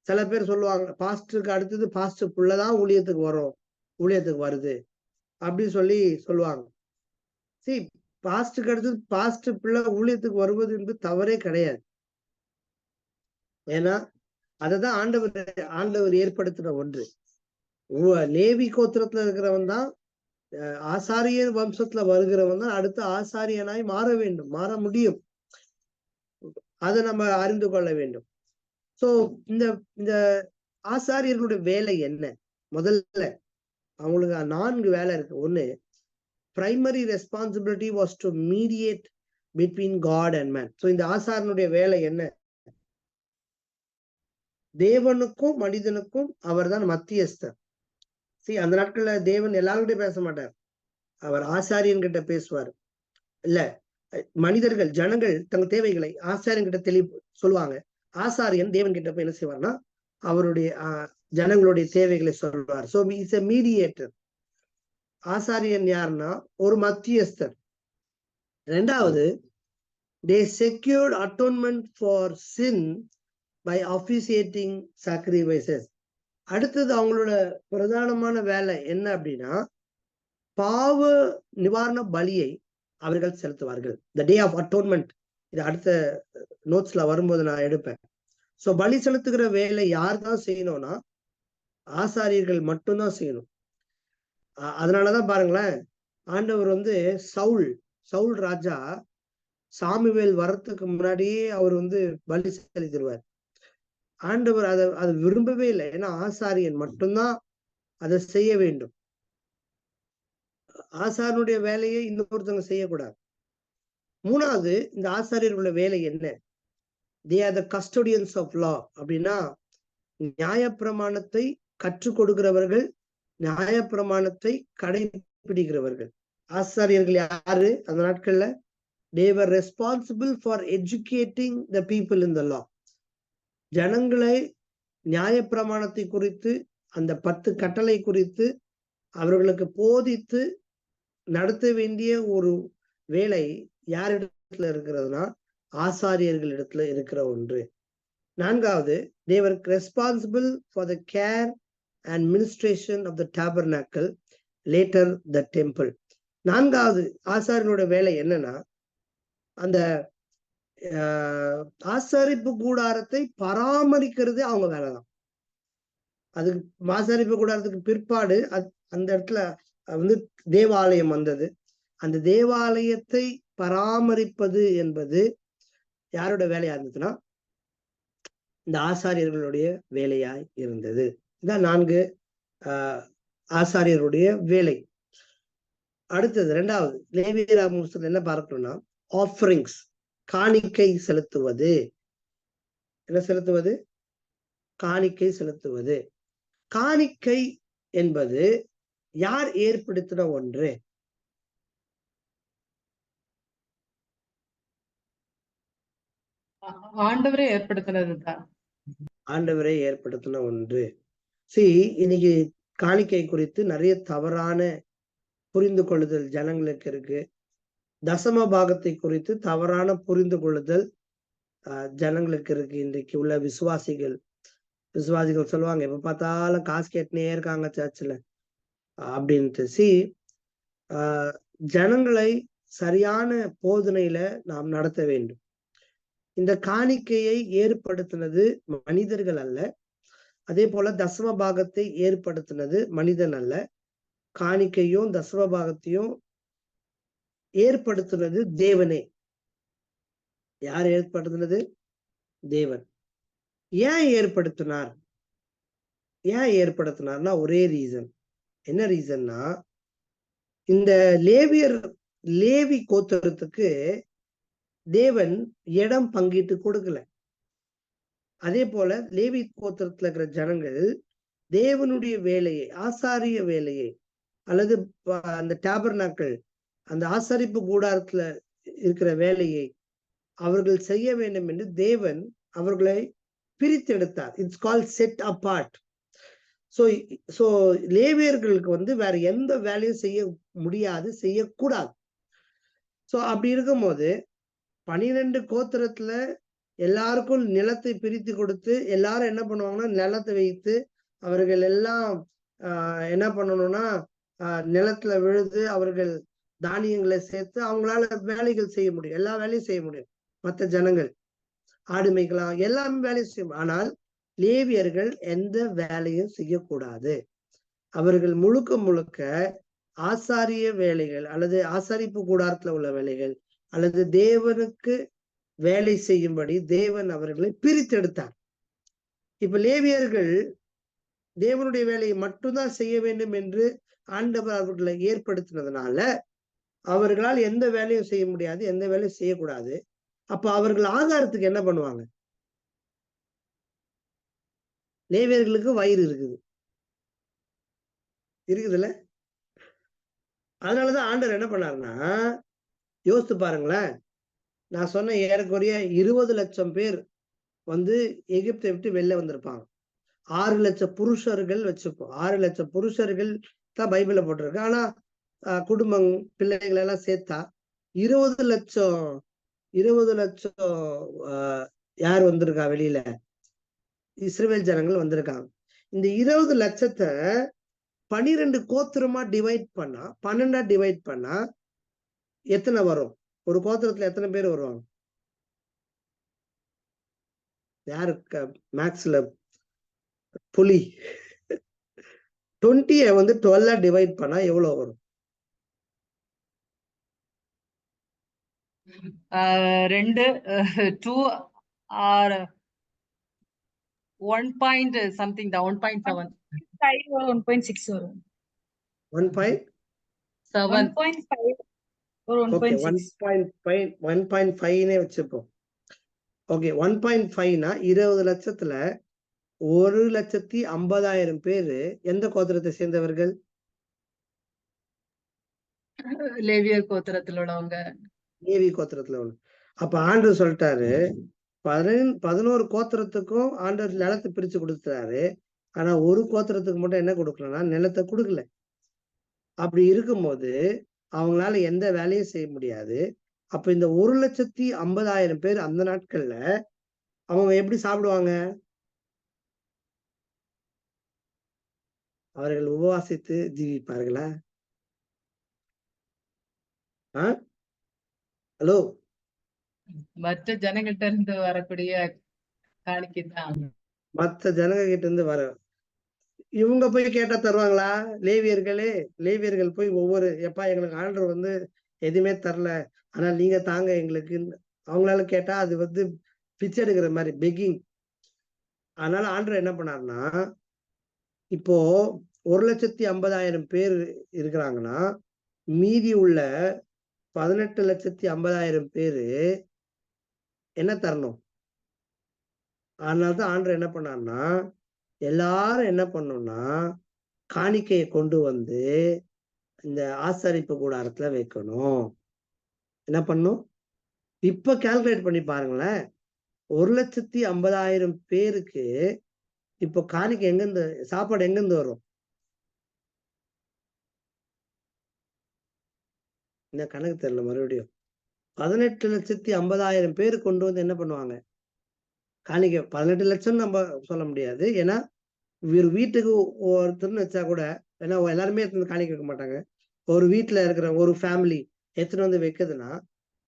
சில பேர் சொல்லுவாங்க பாஸ்டருக்கு அடுத்தது பாஸ்டர் புள்ளதான் ஊழியத்துக்கு வருது அப்படின்னு சொல்லுவாங்க. சரி, பாஸ்டருக்கு அடுத்தது பாஸ்டர் பிள்ளை ஊழியத்துக்கு வருவது என்பது தவறே கிடையாது. ஏன்னா அததான் ஆண்டவர் ஏற்படுத்தின ஒன்று. லேவி கோத்திரத்துல இருக்கிறவன் தான், ஆசாரியர் வம்சத்துல வருகிறவன் தான் அடுத்த ஆசாரியனாய் மாற முடியும். அதை நம்ம அறிந்து கொள்ள வேண்டும். சோ இந்த ஆசாரியர்களுடைய வேலை என்ன? முதல்ல அவங்களுக்கு 4 வேலை இருக்கு. ஒண்ணு, primary responsibility was to mediate between God and man. So இந்த ஆசாரியனுடைய வேலை என்ன? தேவனுக்கும் மனிதனுக்கும் அவர் தான் மத்தியஸ்தர். சரி, அந்த நாட்கள்ல தேவன் எல்லாருக்கிட்டையும் பேச மாட்டார், அவர் ஆசாரியன் கிட்ட பேசுவார். இல்ல, மனிதர்கள் ஜனங்கள் தங்க தேவைகளை ஆசாரியன் கிட்ட சொல்லுவாங்க. ஆசாரியன் தேவன் கிட்ட போய் என்ன செய்வார்னா அவருடைய ஜனங்களுடைய தேவைகளை சொல்வார். So it's a mediator. ஆசாரியன் யாருன்னா ஒரு மத்தியஸ்தர். ரெண்டாவது, they secured atonement for sin by officiating sacrifices. அடுத்தது அவங்களோட பிரதானமான வேலை என்ன அப்படின்னா பாவ நிவாரண பலியை அவர்கள் செலுத்துவார்கள். த டே ஆஃப் அட்டோன்மெண்ட், இது அடுத்த நோட்ஸ்ல வரும்போது நான் எடுப்பேன். சோ பலி செலுத்துகிற வேலை யார் தான் செய்யணும்னா ஆசாரியர்கள் மட்டும்தான் செய்யணும். அதனாலதான் பாருங்களேன், ஆண்டவர் வந்து சவுல் ராஜா சாமுவேல் வரத்துக்கு முன்னாடியே அவர் வந்து பலி செலுத்திடுவார். ஆண்டவர் அதை விரும்பவே இல்லை. ஏன்னா ஆசாரியன் மட்டும்தான் அதை செய்ய வேண்டும். ஆசாரியனுடைய வேலையை இன்னொருத்தவங்க செய்யக்கூடாது. மூணாவது, இந்த ஆசாரியர்களுடைய வேலை என்ன? they are the custodians of law. அப்படின்னா நியாயப்பிரமாணத்தை கற்றுக் கொடுக்கிறவர்கள், நியாயப்பிரமாணத்தை கடைபிடிக்கிறவர்கள். ஆசாரியர்கள் யாரு அந்த நாட்கள்ல? they were responsible for educating the people in the law. ஜனங்களை நியாயப்பிரமாணத்தை குறித்து, அந்த 10 கட்டளை குறித்து அவர்களுக்கு போதித்து நடத்த வேண்டிய ஒரு வேலை யாரிடத்துல இருக்கிறதுனா ஆசாரியர்கள் இடத்துல இருக்கிற ஒன்று. நான்காவது, they were responsible for the care and ministration of the tabernacle, later the temple. நான்காவது ஆசாரியனோட வேலை என்னன்னா அந்த ஆசாரிப்பு கூடாரத்தை பராமரிக்கிறது அவங்க வேலைதான். அதுக்கு ஆசாரிப்பு கூடாரத்துக்கு பிற்பாடு அந்த இடத்துல வந்து தேவாலயம் வந்தது. அந்த தேவாலயத்தை பராமரிப்பது என்பது யாரோட வேலையா இருந்ததுன்னா இந்த ஆசாரியர்களுடைய வேலையாய் இருந்தது. இதான் 4 ஆசாரியருடைய வேலை. அடுத்தது ரெண்டாவது, லேவியராகமத்துல என்ன பார்க்கணும்னா ஆஃபரிங்ஸ், காணிக்கை செலுத்துவது. என்ன செலுத்துவது? காணிக்கை செலுத்துவது. காணிக்கை என்பது யார் ஏற்படுத்தின ஒன்று? ஆண்டவரே ஏற்படுத்தினதுதான். ஆண்டவரே ஏற்படுத்தின ஒன்று. இன்னைக்கு காணிக்கை குறித்து நிறைய தவறான புரிந்து கொள்ளுதல் ஜனங்களுக்கு இருக்கு. தசம பாகத்தை குறித்து தவறான புரிந்து கொள்ளுதல் ஜனங்களுக்கு இருக்கு. இன்றைக்கு உள்ள விசுவாசிகள் சொல்லுவாங்க, எப்ப பார்த்தாலும் காசு கேட்டுனே இருக்காங்க சர்ச்சில் அப்படின்ட்டு. ஜனங்களை சரியான போதனையில நாம் நடத்த வேண்டும். இந்த காணிக்கையை ஏற்படுத்தினது மனிதர்கள் அல்ல. அதே போல தசம பாகத்தை ஏற்படுத்தினது மனிதன் அல்ல. காணிக்கையும் தசமபாகத்தையும் ஏற்படுத்தினது தேவனே. யார் ஏற்படுத்தினது? தேவன். ஏன் ஏற்படுத்தினார்? ஏன் ஏற்படுத்தினார்னா ஒரே ரீசன். என்ன ரீசன்னா, இந்த லேவி கோத்திரத்துக்கு தேவன் இடம் பங்கிட்டு கொடுக்கல. அதே போல லேவி கோத்திரத்துல இருக்கிற ஜனங்கள் தேவனுடைய வேலையை, ஆசாரிய வேலையை, அல்லது அந்த டாபர்நாக்கள், அந்த ஆசரிப்பு கூடாரத்துல இருக்கிற வேலையை அவர்கள் செய்ய வேண்டும் என்று தேவன் அவர்களை பிரித்தெடுத்தார். It's called set apart. So லேவியர்களுக்கு வேற எந்த வேலையும் செய்ய முடியாது, செய்யக்கூடாது. சோ அப்படி இருக்கும்போது 12 கோத்திரத்துல எல்லாருக்கும் நிலத்தை பிரித்து கொடுத்து எல்லாரும் என்ன பண்ணுவாங்கன்னா, நிலத்தை வைத்து அவர்கள் எல்லாம் என்ன பண்ணணும்னா நிலத்துல விழுது அவர்கள் தானியங்களை சேர்த்து அவங்களால வேலைகள் செய்ய முடியும், எல்லா வேலையும் செய்ய முடியும். மற்ற ஜனங்கள் ஆடு மேய்க்கலாம், எல்லாமே வேலையும் செய்ய முடியும். ஆனால் லேவியர்கள் எந்த வேலையும் செய்யக்கூடாது. அவர்கள் முழுக்க முழுக்க ஆசாரிய வேலைகள் அல்லது ஆசாரிப்பு கூடாரத்துல உள்ள வேலைகள் அல்லது தேவனுக்கு வேலை செய்யும்படி தேவன் அவர்களை பிரித்தெடுத்தார். இப்ப லேவியர்கள் தேவனுடைய வேலையை மட்டும்தான் செய்ய வேண்டும் என்று ஆண்டவர் அவர்களை ஏற்படுத்தினதுனால அவர்களால் எந்த வேலையும் செய்ய முடியாது, எந்த வேலையும் செய்யக்கூடாது. அப்ப அவர்கள் ஆகாரத்துக்கு என்ன பண்ணுவாங்க? லேவியர்களுக்கு வயிறு இருக்குதுல்ல. அதனாலதான் ஆண்டவர் என்ன பண்ணாருன்னா, யோசித்து பாருங்களேன், நான் சொன்ன ஏறக்குறைய 20 லட்சம் பேர் எகிப்தை விட்டு வெளில வந்திருப்பாங்க. 6 லட்சம் புருஷர்கள் வச்சுப்போம். 6 லட்சம் புருஷர்கள் தான் பைபிள்ல போட்டிருக்கு. ஆனா குடும்பம் பிள்ளைகள் எல்லாம் சேர்த்தா 20 லட்சம் யார் வந்திருக்கா வெளியில? இஸ்ரவேல் ஜனங்கள் வந்திருக்காங்க. இந்த 20 லட்சத்தை 12 கோத்திரமா டிவைட் பண்ணா, 12 டிவைட் பண்ணா எத்தனை வரும்? ஒரு கோத்திரத்துல எத்தனை பேர் வருவாங்க? யாருக்கு மேக்ஸ்ல புலி? 20 12 டிவைட் பண்ணா எவ்வளவு வரும்? 2 2 or 1 point something, 1.7 5 or 1.6 வரும். 1.7 1.5 or 1.6. 1.5 வச்சுப்போம். ஓகே, 1.5னா 20 லட்சத்துல 1,50,000 பேரு எந்த கோத்திரத்தை சேர்ந்தவர்கள்? லேவியர் கோத்திரத்துல உள்ளவங்க. லேவி கோத்திரத்துல உள்ள. அப்ப ஆண்டவர் சொல்லிட்டாரு, 11 கோத்திரத்துக்கும் ஆண்டவர் நிலத்தை பிரிச்சு கொடுத்துறாரு. ஆனா ஒரு கோத்திரத்துக்கு மட்டும் என்ன கொடுக்கலன்னா நிலத்தை கொடுக்கல. அப்படி இருக்கும்போது அவங்களால எந்த வேலையும் செய்ய முடியாது. அப்ப இந்த 1,50,000 பேர் அந்த நாட்கள்ல அவங்க எப்படி சாப்பிடுவாங்க? அவர்கள் உபவாசித்து ஜீவிப்பார்களா? ஹலோ, மற்ற ஜனங்கிட்ட இருந்து வரக்கூடிய காணிக்கை தான். மற்ற ஜனங்க கிட்ட இருந்து வர இவங்க போய் கேட்டா தருவாங்களா? லேவியர்கள் போய் எப்பா எங்களுக்கு ஆண்டவர் எதுவுமே தரல, ஆனா நீங்க தாங்க எங்களுக்கு, அவங்களால கேட்டா அது பிச்சை எடுக்கிற மாதிரி, பெக்கிங். அதனால ஆண்டவர் என்ன பண்ணாருன்னா, இப்போ 1,50,000 பேர் இருக்கிறாங்கன்னா மீதி உள்ள 18,50,000 பேரு என்ன தரணும்? அதனாலதான் ஆண்டவர் என்ன பண்ணாருன்னா, எல்லாரும் என்ன பண்ணணும்னா காணிக்கையை கொண்டு இந்த ஆசரிப்பு கூடாரத்துல வைக்கணும். என்ன பண்ணும்? இப்ப கால்குலேட் பண்ணி பாருங்களேன், 1,50,000 பேருக்கு இப்போ காணிக்கை எங்கிருந்து, சாப்பாடு எங்கிருந்து வரும்? என்ன கணக்கு தெரியல. மறுபடியும் 18,50,000 பேர் கொண்டு என்ன பண்ணுவாங்க? காணிக்கை. 18 லட்சம் நம்ம சொல்ல முடியாது, ஏன்னா ஒரு வீட்டுக்கு ஒருத்தர்னு வச்சா கூட, ஏன்னா எல்லாருமே எடுத்து காணிக்கை வைக்க மாட்டாங்க. ஒரு வீட்டுல இருக்கிற ஒரு ஃபேமிலி எத்தனை வைக்குதுன்னா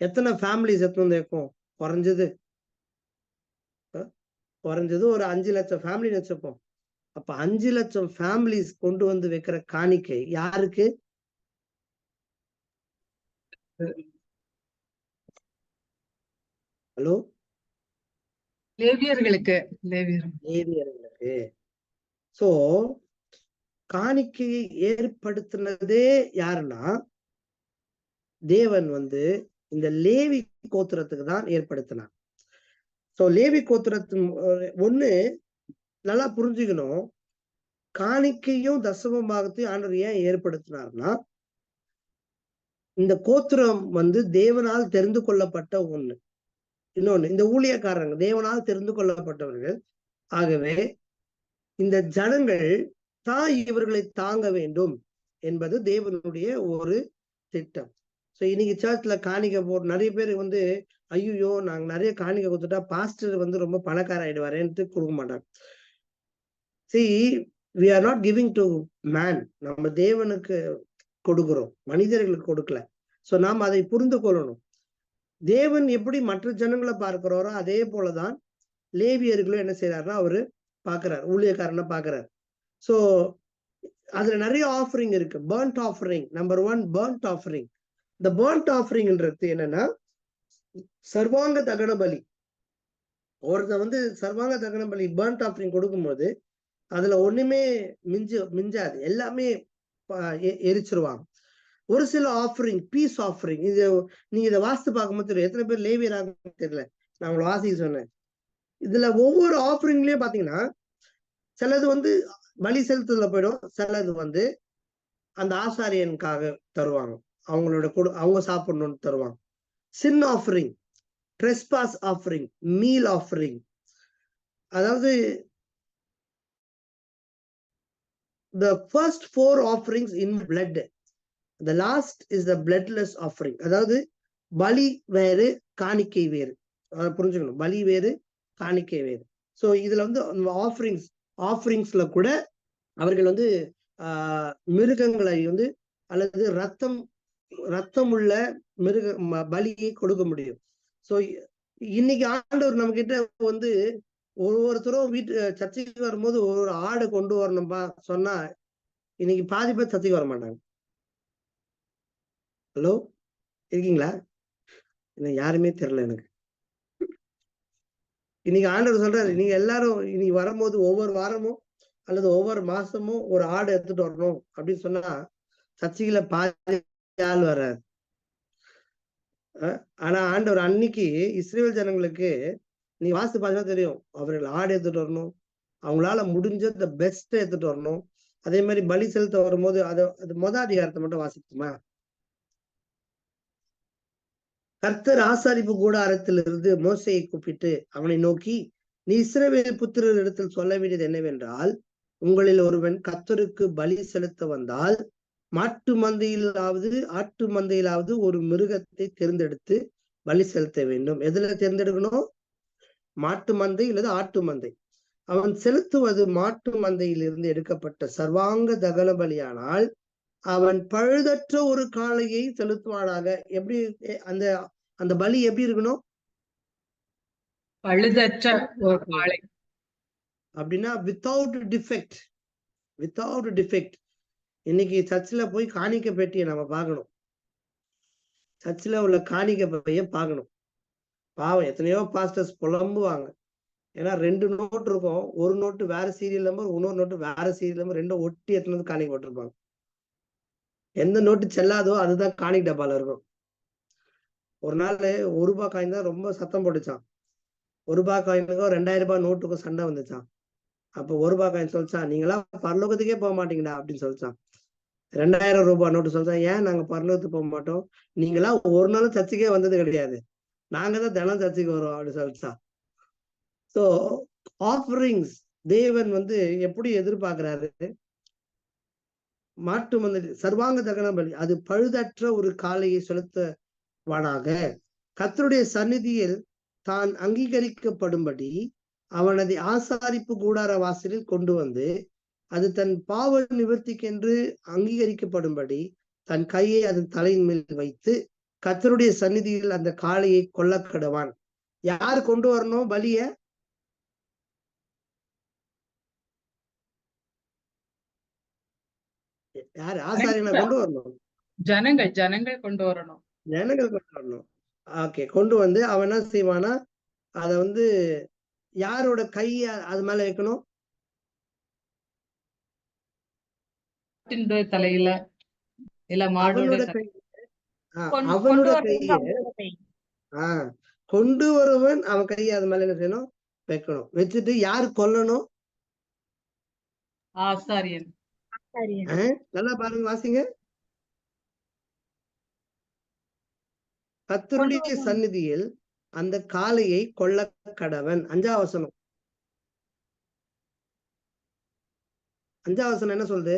எத்தனை ஃபேமிலிஸ் எத்தனை வைக்கும்? குறைஞ்சது ஒரு 5 லட்சம் ஃபேமிலி வச்சுப்போம். அப்ப 5 லட்சம் ஃபேமிலிஸ் கொண்டு வந்து வைக்கிற காணிக்கை யாருக்கு? ஹலோ, லேவியர்களுக்கு. லேவியர்களுக்கு. சோ காணிக்கையை ஏற்படுத்தினதே யாருன்னா, தேவன் வந்து இந்த லேவி கோத்திரத்துக்கு தான் ஏற்படுத்தினார். சோ லேவி கோத்திரத்தின் ஒண்ணு நல்லா புரிஞ்சுக்கணும். காணிக்கையும் தசம பாகத்தையும் ஆண்டவர் ஏன் ஏற்படுத்தினார்னா, இந்த கோத்திரம் வந்து தேவனால் தெரிந்து கொள்ளப்பட்ட ஒண்ணு. இன்னொன்னு, இந்த ஊழியக்காரங்க தேவனால் தெரிந்து கொள்ளப்பட்டவர்கள். ஆகவே இந்த ஜனங்கள் தான் இவர்களை தாங்க வேண்டும் என்பது தேவனுடைய ஒரு திட்டம். சோ இன்னைக்கு சர்ச்ல காணிக்கை போட்டு நிறைய பேர் வந்து, ஐயோ நாங்க நிறைய காணிக்கை கொடுத்துட்டா பாஸ்டர் வந்து ரொம்ப பணக்கார ஆயிடுவாரேன்ட்டு கொடுக்க மாட்டாங்க. See, we are not giving to man. நம்ம தேவனுக்கு கொடுக்கிறோம், மனிதர்களுக்கு கொடுக்கல. சோ நாம் அதை புரிந்து கொள்ளணும். தேவன் எப்படி மற்ற ஜனங்களை பார்க்கிறாரோ அதே போலதான் லேவியர்களும் என்ன செய்யறாருன்னா அவரு பாக்குறாரு, ஊழியக்காரனை பாக்குறாரு. சோ அதுல நிறைய ஆஃபரிங் இருக்கு. Burnt offering, number 1 burnt offering. இந்த பர்ன்ட் ஆஃபரிங்ன்றது என்னன்னா, சர்வாங்க தகன பலி. ஒருத்த வந்து சர்வாங்க தகன பலி பர்ன்ட் ஆஃபரிங் கொடுக்கும்போது அதுல ஒண்ணுமே மிஞ்சாது, எல்லாமே எரிச்சிருவாங்க. ஒரு சில ஆஃபரிங், பீஸ் ஆஃபரிங், இது நீங்க இதை வாசித்து பார்க்கும்போது தெரியும். எத்தனை பேர் லேவியராக தெரியல, நான் உங்களை வாசிக்க சொன்னேன். இதுல ஒவ்வொரு ஆஃபரிங்லயும் பாத்தீங்கன்னா, சிலது வந்து பலி செலுத்துறதுல போயிடும், சிலது வந்து அந்த ஆசாரியனுக்காக தருவாங்க, அவங்களோட அவங்க சாப்பிடணும்னு தருவாங்க. Sin offering, trespass offering, meal offering. அதாவது the first 4 offerings in blood, the last is the bloodless offering. அதாவது பலி வேறு காணிக்கை வேறு, அதை புரிஞ்சுக்கணும். பலி வேறு காணிக்கை வேறு. சோ இதுல வந்து ஆஃபரிங்ஸ்ல கூட அவர்கள் வந்து மிருகங்களை வந்து அல்லது ரத்தம் உள்ள பலியை கொடுக்க முடியும். சோ இன்னைக்கு ஆண்டவர் நம்ம கிட்ட வந்து ஒவ்வொருத்தரும் சர்ச்சைக்கு வரும்போது ஒரு ஆடு கொண்டு வரணும்பா சொன்னா, இன்னைக்கு பாதி பேர் சர்ச்சைக்கு வர மாட்டாங்க. ஹலோ, இருக்கீங்களா? யாருமே தெரியல எனக்கு. இன்னைக்கு ஆண்டவர் சொல்றாரு, நீங்க எல்லாரும் இன்னைக்கு வரும்போது ஒவ்வொரு வாரமும் அல்லது ஒவ்வொரு மாசமும் ஒரு ஆடு எடுத்துட்டு வரணும் அப்படின்னு சொன்னா, சர்ச்சைகளை பாதி ஆள் வராது. ஆனா ஆண்டவர் அன்னைக்கு இஸ்ரேல் ஜனங்களுக்கு நீ வாசித்து பார்த்தா தெரியும், அவர்கள் ஆடு எடுத்துட்டு வரணும், அவங்களால முடிஞ்ச த பெஸ்ட் எடுத்துட்டு வரணும். அதே மாதிரி பலி செலுத்த வரும்போது அது அதிகாரத்தை மட்டும் வாசிக்குமா. கர்த்தர் ஆசாரிப்பு கூடாரத்திலிருந்து மோசையை கூப்பிட்டு அவனை நோக்கி, நீ இஸ்ரவேல் புத்திரர் இடத்தில் சொல்ல வேண்டியது என்னவென்றால், உங்களில் ஒருவன் கர்த்தருக்கு பலி செலுத்த வந்தால் மாட்டு மந்தையிலாவது ஆட்டு மந்தையிலாவது ஒரு மிருகத்தை தேர்ந்தெடுத்து பலி செலுத்த வேண்டும். எதுல தேர்ந்தெடுக்கணும்? மாட்டு மந்தை அல்லது ஆட்டு மந்தை. அவன் செலுத்துவது மாட்டு மந்தையிலிருந்து எடுக்கப்பட்ட சர்வாங்க தகன பலியானால் அவன் பழுதற்ற ஒரு காளையை செலுத்துவானாக. எப்படி அந்த பலி எப்படி இருக்கணும்? பழுதற்ற ஒரு காளை அப்படின்னா வித்தவுட் டிஃபெக்ட். இன்னைக்கு சர்ச்சில் போய் காணிக்கை பெட்டியை நம்ம பார்க்கணும், சர்ச்சில் உள்ள காணிக்கை பைய பார்க்கணும். பாவம், எத்தனையோ பாஸ்டர்ஸ் புலம்புவாங்க. ஏன்னா 2 நோட்டு இருக்கும், ஒரு நோட்டு வேற சீரியல் நம்பர், இன்னொரு நோட்டு வேற சீரியல் நம்பர், 2 ஒட்டி எத்தனை காணிக்கை போட்டிருப்பாங்க. எந்த நோட்டு செல்லாதோ அதுதான் காணிக்கை டப்பால இருக்கும். ஒரு நாள் 1 ரூபாய் காயின் தான் ரொம்ப சத்தம் போட்டுச்சான். 1 ரூபாய் காயினுக்கும் 2000 ரூபாய் நோட்டுக்கும் சண்டை வந்துச்சான். அப்போ 1 ரூபாய் காயின் சொல்லிச்சான், நீங்களா பரலோகத்துக்கே போக மாட்டீங்கடா அப்படின்னு சொல்லிச்சான். 2000 ரூபாய் நோட்டு சொல்லிச்சான், ஏன் நாங்க பரலோகத்துக்கு போக மாட்டோம், நீங்களா ஒரு நாளும் சர்ச்சுக்கே வந்தது கிடையாது, நாங்க தான் தினம் சர்ச்சுக்கு வரோம் அப்படின்னு சொல்லிச்சான். ஸோ ஆஃபரிங்ஸ் தேவன் வந்து எப்படி எதிர்பார்க்கிறாரு? மாட்டு மந்தை சர்வாங்க தகன பலி, அது பழுதற்ற ஒரு காளையை செலுத்துவானாக. கர்த்தருடைய சந்நிதியில் தான் அங்கீகரிக்கப்படும்படி அவனது ஆசாரிப்பு கூடார வாசலில் கொண்டு வந்து, அது தன் பாவ நிவர்த்திக்கென்று அங்கீகரிக்கப்படும்படி தன் கையை அதன் தலையின் மேல் வைத்து கர்த்தருடைய சந்நிதியில் அந்த காளையை கொல்லக்கடவான். யார் கொண்டு வரணும் பலிய? யாரு? ஆசாரியனை கொண்டு வரணும். ஜனங்கள் கொண்டு வரணும். ஜனங்கள் கொண்டு வரணும். ஓகே, கொண்டு வந்து அவன் என்ன செய்வானா, அத வந்து யாரோட கைய அது மேல வைக்கணும்? தலையில இல்ல மாடோட அவனோட தலை. கை. கொண்டு அவனோட வர்றவங்க கைய அவங்களோட கை. கொண்டு வருவன் அவன் கையை அது மேல என்ன செய்யணும்? வைக்கணும். வச்சுட்டு யாரு கொல்லணும்? ஆசாரியன். நல்லா பாருங்க, வாசிங்க. கர்த்தருடைய சந்நிதியில் அந்த காளையை கொல்ல கடவன். 5ஆம் வசனம். 5ஆம் வசனம் என்ன சொல்லுது?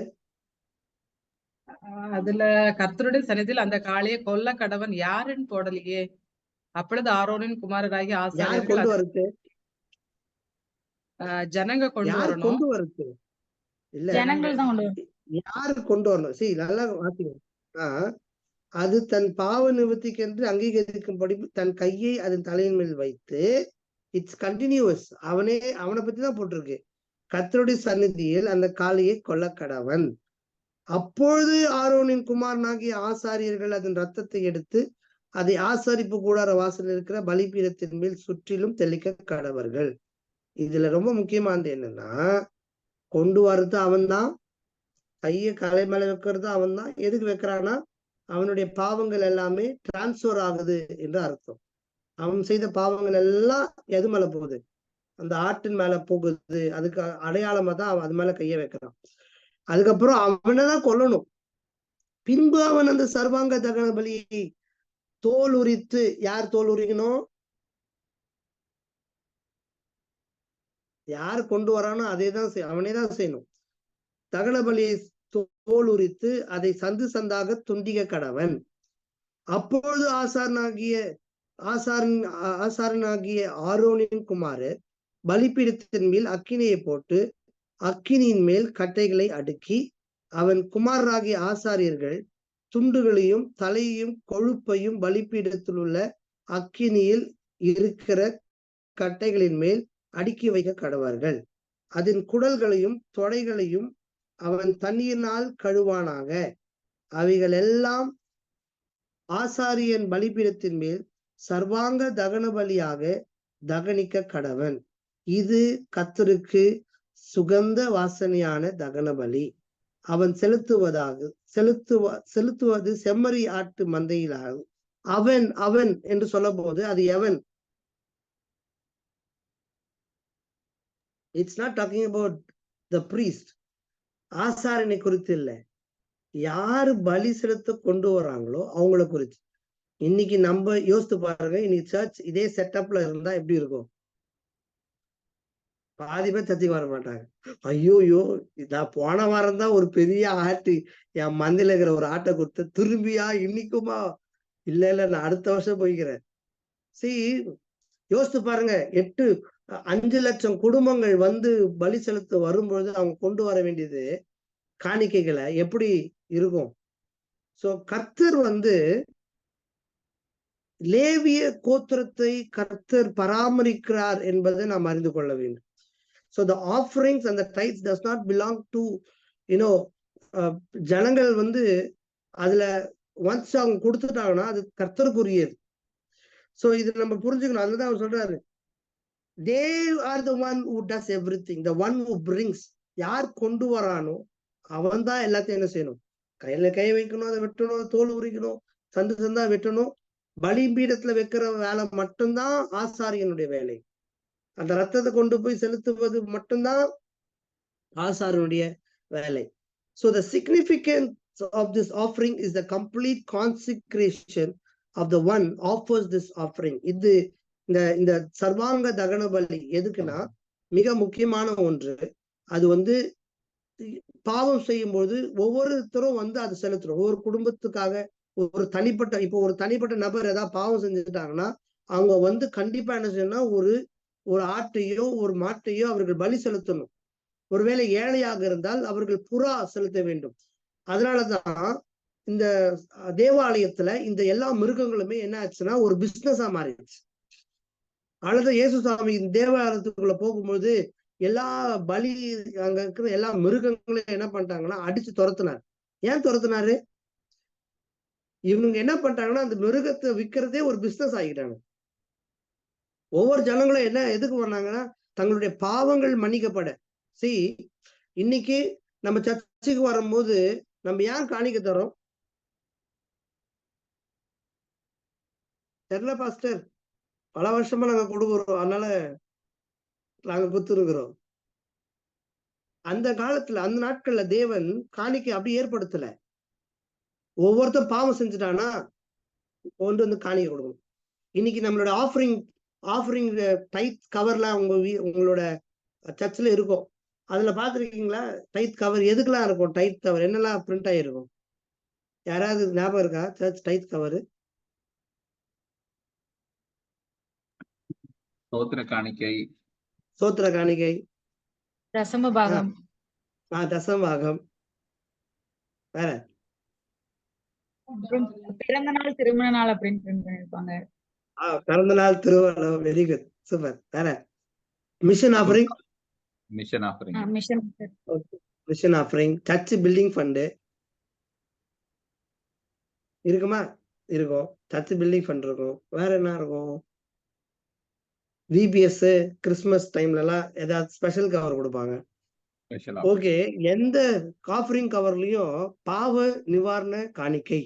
அதுல கர்த்தருடைய சந்நிதியில் அந்த காளையை கொல்ல கடவன் யாருன்னு போடலையே. அப்பொழுது ஆரோனின் குமாரராகி யார் ஆசாரியர்கள் கொண்டு வரது? ஜனங்க கொண்டு யார் வரணும். கொண்டு வரது? இல்ல, ஜனங்கள் தான் கொண்டு வரணும். யாரு கொண்டு வரணும்? சரி, நல்லா வாசிங்க. அது தன் பாவ நிவர்த்திக்கென்று அங்கீகரிக்கும்படி தன் கையை அதன் தலையின் மேல் வைத்து, இட்ஸ் கண்டினியூஸ். அவனை பத்தி தான் போட்டிருக்கு. கர்த்தருடைய சந்நிதியில் அந்த காளையை கொல்ல கடவன். அப்பொழுது ஆரோனின் குமாரனாகிய ஆசாரியர்கள் அதன் ரத்தத்தை எடுத்து அதை ஆசாரிப்பு கூடார வாசலில் இருக்கிற பலிபீடத்தின் மேல் சுற்றிலும் தெளிக்க கடவர்கள். இதுல ரொம்ப முக்கியமானது என்னன்னா, கொண்டு வர்றது அவன் தான், கையை கலை மேல வைக்கிறது அவன் தான். எதுக்கு வைக்கிறான்னா, அவனுடைய பாவங்கள் எல்லாமே டிரான்ஸ்பர் ஆகுது என்று அர்த்தம். அவன் செய்த பாவங்கள் எல்லாம் எது மேல போகுது? அந்த ஆட்டின் மேல போகுது. அதுக்கு அடையாளமா தான் அவன் அது மேல கைய வைக்கிறான். அதுக்கப்புறம் அவனைதான் கொல்லணும். பின்பு அவன் அந்த சர்வாங்க தகன பலியை தோல் உரித்து, யார் தோல் உரிக்கணும்? யார் கொண்டு வரானோ அதேதான் அவனே தான் செய்யணும். தகன பலியை தோல் உரித்து அதை சந்து சந்தாக துண்டிக்க கடவன். அப்பொழுது ஆசாரனாகிய ஆரோனின் குமாரர் பலிபீடத்தின் மேல் அக்கினியை போட்டு அக்கினியின் மேல் கட்டைகளை அடுக்கி அவன் குமாரராகிய ஆசாரியர்கள் துண்டுகளையும் தலையையும் கொழுப்பையும் பலிபீடத்தில் உள்ள அக்கினியில் இருக்கிற கட்டைகளின் மேல் அடுக்கி வைக்க கடவார்கள். அதன் குடல்களையும் தொடைகளையும் அவன் தண்ணீரினால் கழுவானாக. அவைகள் எல்லாம் ஆசாரியன் பலிபீடத்தின் மேல் சர்வாங்க தகன பலியாக தகனிக்க கடவன். இது கர்த்தருக்கு சுகந்த வாசனையான தகன பலி. அவன் செலுத்துவது செம்மறி ஆட்டு மந்தையிலாகும். அவன் என்று சொல்ல போது அது எவன்? It's not talking about the priest. ஆசாரனை குறித்து இல்லை, யாரு பலி செலுத்த கொண்டு வராங்களோ அவங்கள குறித்து. இன்னைக்கு நம்ம யோசித்து பாருங்க, இன்னைக்கு சர்ச் இதே செட்டப்ல இருந்தா எப்படி இருக்கும்? பாதி பேர் சர்ச்சைக்கு வர மாட்டாங்க. ஐயோயோ, நான் போன வாரம் தான் ஒரு பெரிய ஆட்டு என் மந்தையில இருக்கிற ஒரு ஆட்டை கொடுத்து திரும்பியா இன்னைக்குமா? இல்ல நான் அடுத்த வருஷம் போய்க்கிறேன். யோசித்து பாருங்க, 5 லட்சம் குடும்பங்கள் வந்து பலி செலுத்த வரும்பொழுது அவங்க கொண்டு வர வேண்டியது காணிக்கைகளை எப்படி இருக்கும்? சோ கர்த்தர் வந்து லேவிய கோத்திரத்தை கர்த்தர் பராமரிக்கிறார் என்பதை நாம் அறிந்து கொள்ள வேண்டும். So the offerings and the tithes does not belong to, ஜனங்கள் வந்து அதுல ஒன்ஸ் அவங்க கொடுத்துட்டாங்கன்னா அது கர்த்தருக்குரியது. சோ இது நம்ம புரிஞ்சுக்கணும். அதுதான் அவர் சொல்றாரு, they are the one who does everything, the one who brings. யார் கொண்டு வரானோ அவன் தான் எல்லாத்தையும் என்ன செய்யணும்? கையில கை வைக்கணும், அதை வெட்டணும், தோல் உரிக்கணும், சந்து சந்தா வெட்டணும். பலிபீடத்துல வைக்கிற வேலை மட்டும்தான் ஆசாரியனுடைய வேலை. அந்த ரத்தத்தை கொண்டு போய் செலுத்துவது மட்டும்தான் ஆசாரனுடைய வேலை. So the significance of this offering is the complete consecration of the one offers this offering. இது இந்த சர்வாங்க தகன பலி எதுக்குன்னா மிக முக்கியமான ஒன்று. அது வந்து பாவம் செய்யும் போது ஒவ்வொருத்தரும் வந்து அது செலுத்துறோம். ஒவ்வொரு குடும்பத்துக்காக ஒரு தனிப்பட்ட நபர் ஏதாவது பாவம் செஞ்சுட்டாங்கன்னா அவங்க வந்து கண்டிப்பா என்ன செய்யணும்னா ஒரு ஆட்டையோ ஒரு மாட்டையோ அவர்கள் பலி செலுத்தணும். ஒருவேளை ஏழையாக இருந்தால் அவர்கள் புறா செலுத்த வேண்டும். அதனாலதான் இந்த தேவாலயத்துல இந்த எல்லா மிருகங்களுமே என்ன ஆச்சுன்னா ஒரு பிசினஸா மாறிடுச்சு. அல்லது இயேசுசாமி இந்த தேவாலயத்துக்குள்ள போகும்போது எல்லா பலி அங்க இருக்கிற எல்லா மிருகங்களையும் என்ன பண்ணிட்டாங்கன்னா அடிச்சு துரத்துனார். ஏன் துரத்துனாரு? இவனுங்க என்ன பண்றாங்கன்னா அந்த மிருகத்தை விற்கிறதே ஒரு பிசினஸ் ஆகிட்டாங்க. ஒவ்வொரு ஜனங்களும் என்ன எதுக்கு பண்ணாங்கன்னா தங்களுடைய பாவங்கள் மன்னிக்கப்பட. இன்னைக்கு நம்ம சர்ச்சுக்கு வரும்போது நம்ம ஏன் காணிக்க தரோம்? தெரியல பாஸ்டர், பல வருஷமா நாங்க கொடுக்குறோம், அதனால நாங்க குத்துருக்கிறோம். அந்த காலத்துல அந்த நாட்கள்ல தேவன் காணிக்கை அப்படி ஏற்படுத்தல. ஒவ்வொருத்தரும் பாவம் செஞ்சுட்டானா கொண்டு வந்து காணிக்கை கொடுக்கணும். இன்னைக்கு நம்மளோட ஆஃபரிங் டைத் கவர்லாம் உங்களோட சர்ச்சில் இருக்கும். அதுல பாத்துருக்கீங்களா? டைத் கவர் எதுக்கெல்லாம் இருக்கும்? டைத் கவர் என்னெல்லாம் பிரிண்ட் ஆகிருக்கும்? யாராவது ஞாபகம் இருக்கா? சர்ச் டைத் கவர் சோத்திர காணிக்கை, தசம பாகம், தசமபாகம், வேற பிறந்த நாள் திருமண நாள் அப்படின்னு பிரிண்ட் பண்ணிருப்பாங்க. பிறந்த நாள் திருவள்ளுவர், வெரி குட், சூப்பர். வேற mission offering, mission offering, search building fund இருக்குமா? இருக்கும். சர்ச் பில்டிங் ஃபண்ட் இருக்கும். வேற என்ன இருக்கும்? விபிஎஸ் கிறிஸ்துமஸ் டைம்ல எல்லாம் ஏதாவது ஸ்பெஷல் கவர் கொடுப்பாங்க. ஓகே, எந்த ஆஃபரிங் கவர்லயும் பாவ நிவாரண காணிக்கை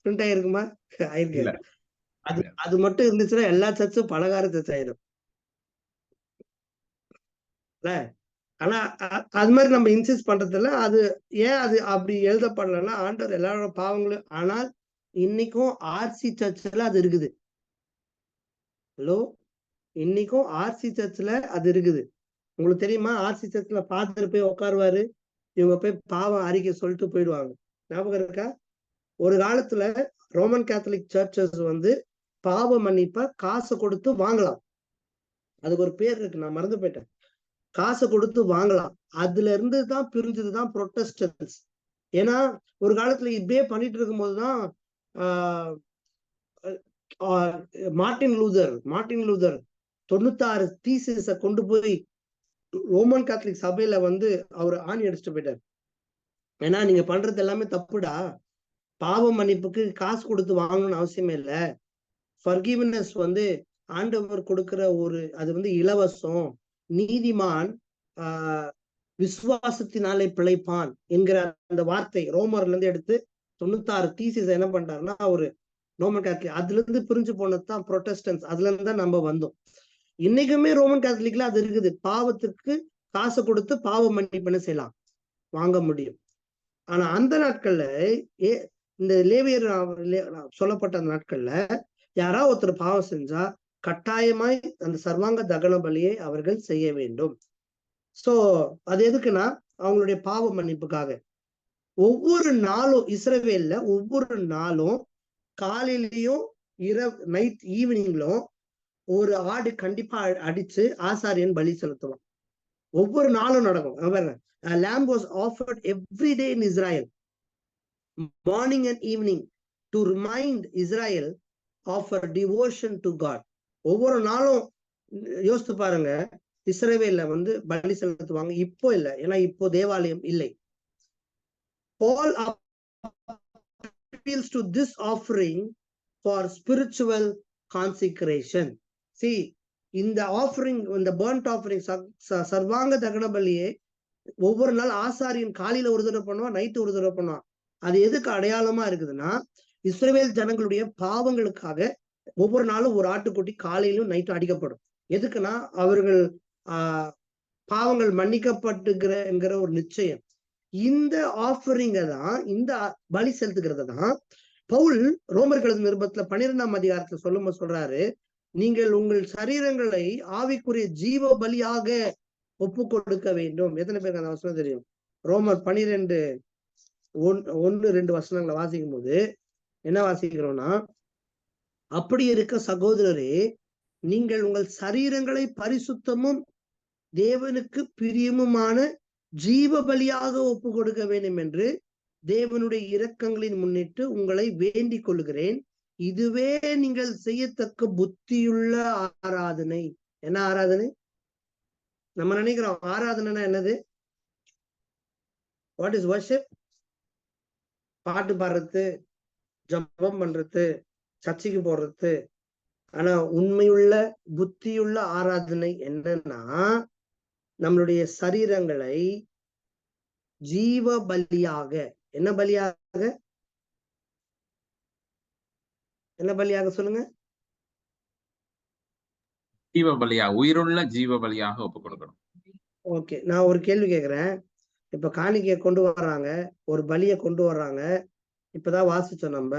பிரிண்ட் ஆயிருக்குமா? ஆயிருக்கு. அது மட்டும் இருந்துச்சுன்னா எல்லா சர்ச்சும் பலகார சர்ச் ஆயிடும். ஆனா அது மாதிரி நம்ம இன்சிஸ்ட் பண்றதுல அது ஏன் அது அப்படி எழுதப்படலன்னா ஆண்டவர் எல்லாரோட பாவங்களும். ஆனால் இன்னைக்கும் ஆர்சி சர்ச்சில் அது இருக்குது. ஹலோ, இன்னைக்கும் ஆர்சி சர்ச்சில் அது இருக்குது. உங்களுக்கு தெரியுமா? ஆர்சி சர்ச்ல ஃபாதர் போய் உட்காருவாரு, இவங்க போய் பாவம் அறிக்கை சொல்லிட்டு போயிடுவாங்க. ஞாபகம் இருக்கா? ஒரு காலத்துல ரோமன் கேத்தலிக் சர்ச்சஸ் வந்து பாவ மன்னிப்ப காசு கொடுத்து வாங்கலாம். அதுக்கு ஒரு பேர் இருக்கு, நான் மறந்து போயிட்டேன். காசை கொடுத்து வாங்கலாம். அதுல இருந்து தான் பிரிஞ்சதுதான் புரொட்டஸ்டன்ஸ். ஏன்னா ஒரு காலத்துல இப்படியே பண்ணிட்டு இருக்கும் போதுதான் மார்ட்டின் லூதர் 96 தீசிஸ கொண்டு போய் ரோமன் கேத்தலிக் சபையில வந்து அவர் ஆணி அடிச்சுட்டு போயிட்டார். ஏன்னா நீங்க பண்றது எல்லாமே தப்புடா, பாவ மன்னிப்புக்கு காசு கொடுத்து வாங்கணும்னு அவசியமே இல்லை. ஃபர்கிவ்னஸ் வந்து ஆண்டவர் கொடுக்கிற அது வந்து இலவசம். நீதிமான் விசுவாசத்தினாலே பிழைப்பான் என்கிற அந்த வார்த்தை ரோமர்ல இருந்து எடுத்து 96 தீசிஸ் என்ன பண்றாருன்னா அவரு ரோமன் கேத்தலிக் அதுல இருந்து பிரிஞ்சு போனதுதான் புரொட்டஸ்டன்ஸ். அதுல இருந்து தான் நம்ம வந்தோம். இன்னைக்குமே ரோமன் கேத்தலிக்ல அது இருக்குது. பாவத்துக்கு காசை கொடுத்து பாவ மன்னிப்பு செய்யலாம், வாங்க முடியும். ஆனா அந்த நாட்கள்ல இந்த லேவியர் சொல்லப்பட்ட அந்த நாட்கள்ல யாராவது ஒருத்தர் பாவம் செஞ்சா கட்டாயமாய் அந்த சர்வாங்க தகன பலியை அவர்கள் செய்ய வேண்டும். சோ அது எதுக்குன்னா அவங்களுடைய பாவ மன்னிப்புக்காக. ஒவ்வொரு நாளும் இஸ்ரவேல்ல ஒவ்வொரு நாளும் காலையிலயும் நைட் ஈவினிங்லும் ஒரு ஆடு கண்டிப்பா அடிச்சு ஆசாரியன் பலி செலுத்துவான். ஒவ்வொரு நாளும் நடக்கும். lamb was offered every day in Israel, morning and evening, to remind Israel of a devotion to God. ஒவ்வொரு நாளும் யோசித்து பாருங்க, இஸ்ரவேல்ல வந்து பலி செலுத்துவாங்க. இப்போ இல்லை, ஏன்னா இப்போ தேவாலயம் இல்லை. Paul appeals to this offering for spiritual consecration. இந்த ஆஃபரிங், இந்த பர்ன்ட் ஆஃபரிங், சர்வாங்க தகன பலியை ஒவ்வொரு நாள் ஆசாரியன் காலையில ஒரு தடவை பண்ணுவான், நைட்டு ஒரு தடவை பண்ணுவான். அது எதுக்கு அடையாளமா இருக்குதுன்னா இஸ்ரவேல் ஜனங்களுடைய பாவங்களுக்காக ஒவ்வொரு நாளும் ஒரு ஆட்டுக்குட்டி காலையிலும் நைட்டும் அடிக்கப்படும். எதுக்குன்னா அவர்கள் பாவங்கள் மன்னிக்கப்பட்டுங்கிற ஒரு நிச்சயம். இந்த ஆஃபரிங்க தான், இந்த பலி செலுத்துகிறத தான் பவுல் ரோமர்கள் நிருபத்துல 12ஆம் அதிகாரத்துல சொல்றாரு, நீங்கள் உங்கள் சரீரங்களை ஆவிக்குரிய ஜீவ பலியாக ஒப்பு கொடுக்க வேண்டும். எத்தனை பேருக்கு அந்த வசனம் தெரியும்? ரோமர் 12:1-2 வசனங்களை வாசிக்கும் போது என்ன வாசிக்கிறோம்னா, அப்படி இருக்க சகோதரரே, நீங்கள் உங்கள் சரீரங்களை பரிசுத்தமும் தேவனுக்கு பிரியமுமான ஜீவ பலியாக ஒப்பு கொடுக்க வேண்டும் என்று தேவனுடைய இரக்கங்களின் முன்னிட்டு உங்களை வேண்டிக் கொள்கிறேன். இதுவே நீங்கள் செய்யத்தக்க புத்தியுள்ள ஆராதனை. என்ன ஆராதனை? நம்ம நினைக்கிறோம் ஆராதனைனா என்னது? What is worship? பாட்டு பாடுறது, ஜபம் பண்றது, சர்ச்சைக்கு போறது. ஆனா உண்மையுள்ள புத்தியுள்ள ஆராதனை என்னன்னா, நம்மளுடைய சரீரங்களை ஜீவ பலியாக, என்ன பலியாக, என்ன பலியாக சொல்லுங்க? ஜீவ பலியா, உயிருள்ள ஜீவ பலியாக ஒப்பு கொடுக்கணும். ஓகே, நான் ஒரு கேள்வி கேட்கிறேன். இப்ப காணிக்கையை கொண்டு வர்றாங்க, ஒரு பலியை கொண்டு வர்றாங்க. இப்பதான் வாசிச்சோம். நம்ம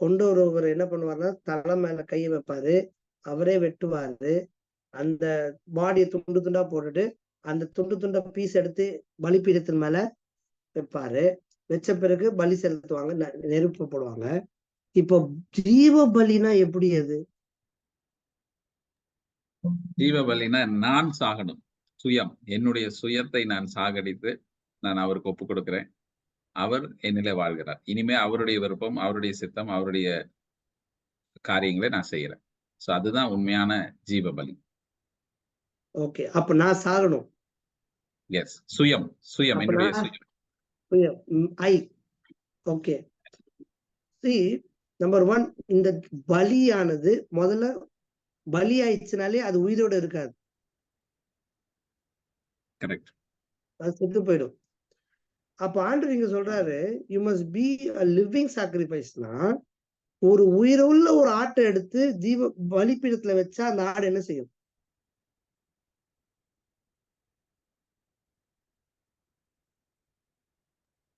கொண்டு வருவர் என்ன பண்ணுவாருன்னா, தலை மேல கையை வைப்பாரு, அவரே வெட்டுவாரு, அந்த பாடியை துண்டு துண்டா போட்டுட்டு அந்த துண்டு துண்டா பீஸ் எடுத்து பலிபீடத்தின் மேல வைப்பாரு. வச்ச பிறகு பலி செலுத்துவாங்க, நெருப்பு போடுவாங்க. இப்போ ஜீவ பலினா எப்படி அது? ஜீவ பலினா நான் சாகணும், சுயம், என்னுடைய சுயத்தை நான் சாகடித்து நான் அவருக்கு ஒப்பு கொடுக்கிறேன். அவர் என்னிலே வாழ்கிறார். இனிமே அவருடைய விருப்பம், அவருடைய சித்தம், அவருடைய காரியங்களை நான் செய்யறேன். சோ அதுதான் உண்மையான ஜீவ பலி. ஓகே, அப்ப நான் சாகணும். எஸ், சுயம், சுயம், என்னுடைய சுயம். ஐ. ஓகே, நம்பர் 1, இந்த பலியானது முதல்ல பலி ஆயிடுச்சுனாலே அது உயிரோட இருக்காது. கரெக்ட். அது செத்து போயிடும். அப்ப ஆண்டவர் இங்க சொல்றாரு, you must be a living sacrifice-னா, ஒரு உயிருள்ள ஒரு ஆட்டை எடுத்து ஜீவ பலிபீடத்துல வச்சா அந்த ஆடு என்ன செய்யும்?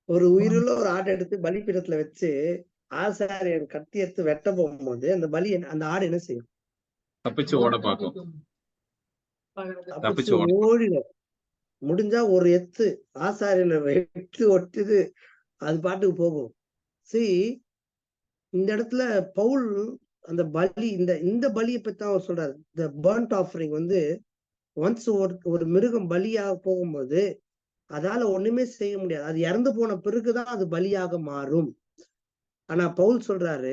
ஒரு உயிருள்ள ஒரு ஆட்டை எடுத்து பலிபீடத்துல வச்சு ஆசாரியன் கத்தி எடுத்து வெட்ட போகும்போது அந்த பலி அந்த ஆடு என்ன செய்யும்? தப்பிச்சு ஓட பார்க்கும். தப்பிச்சு ஓடிடும். முடிஞ்சா ஒரு எத்து ஆசாரியனை வெட்டு ஒட்டுது, அது பாட்டுக்கு போகும். இந்த இடத்துல பவுல் அந்த பலி, இந்த பலியை பத்தி தான் அவர் சொல்றாரு. இந்த பர்ன்ட் ஆஃபரிங் வந்து ஒன்ஸ் ஒரு மிருகம் பலியாக போகும்போது அதால ஒண்ணுமே செய்ய முடியாது. அது இறந்து போன பிறகுதான் அது பலியாக மாறும். ஆனா பவுல் சொல்றாரு,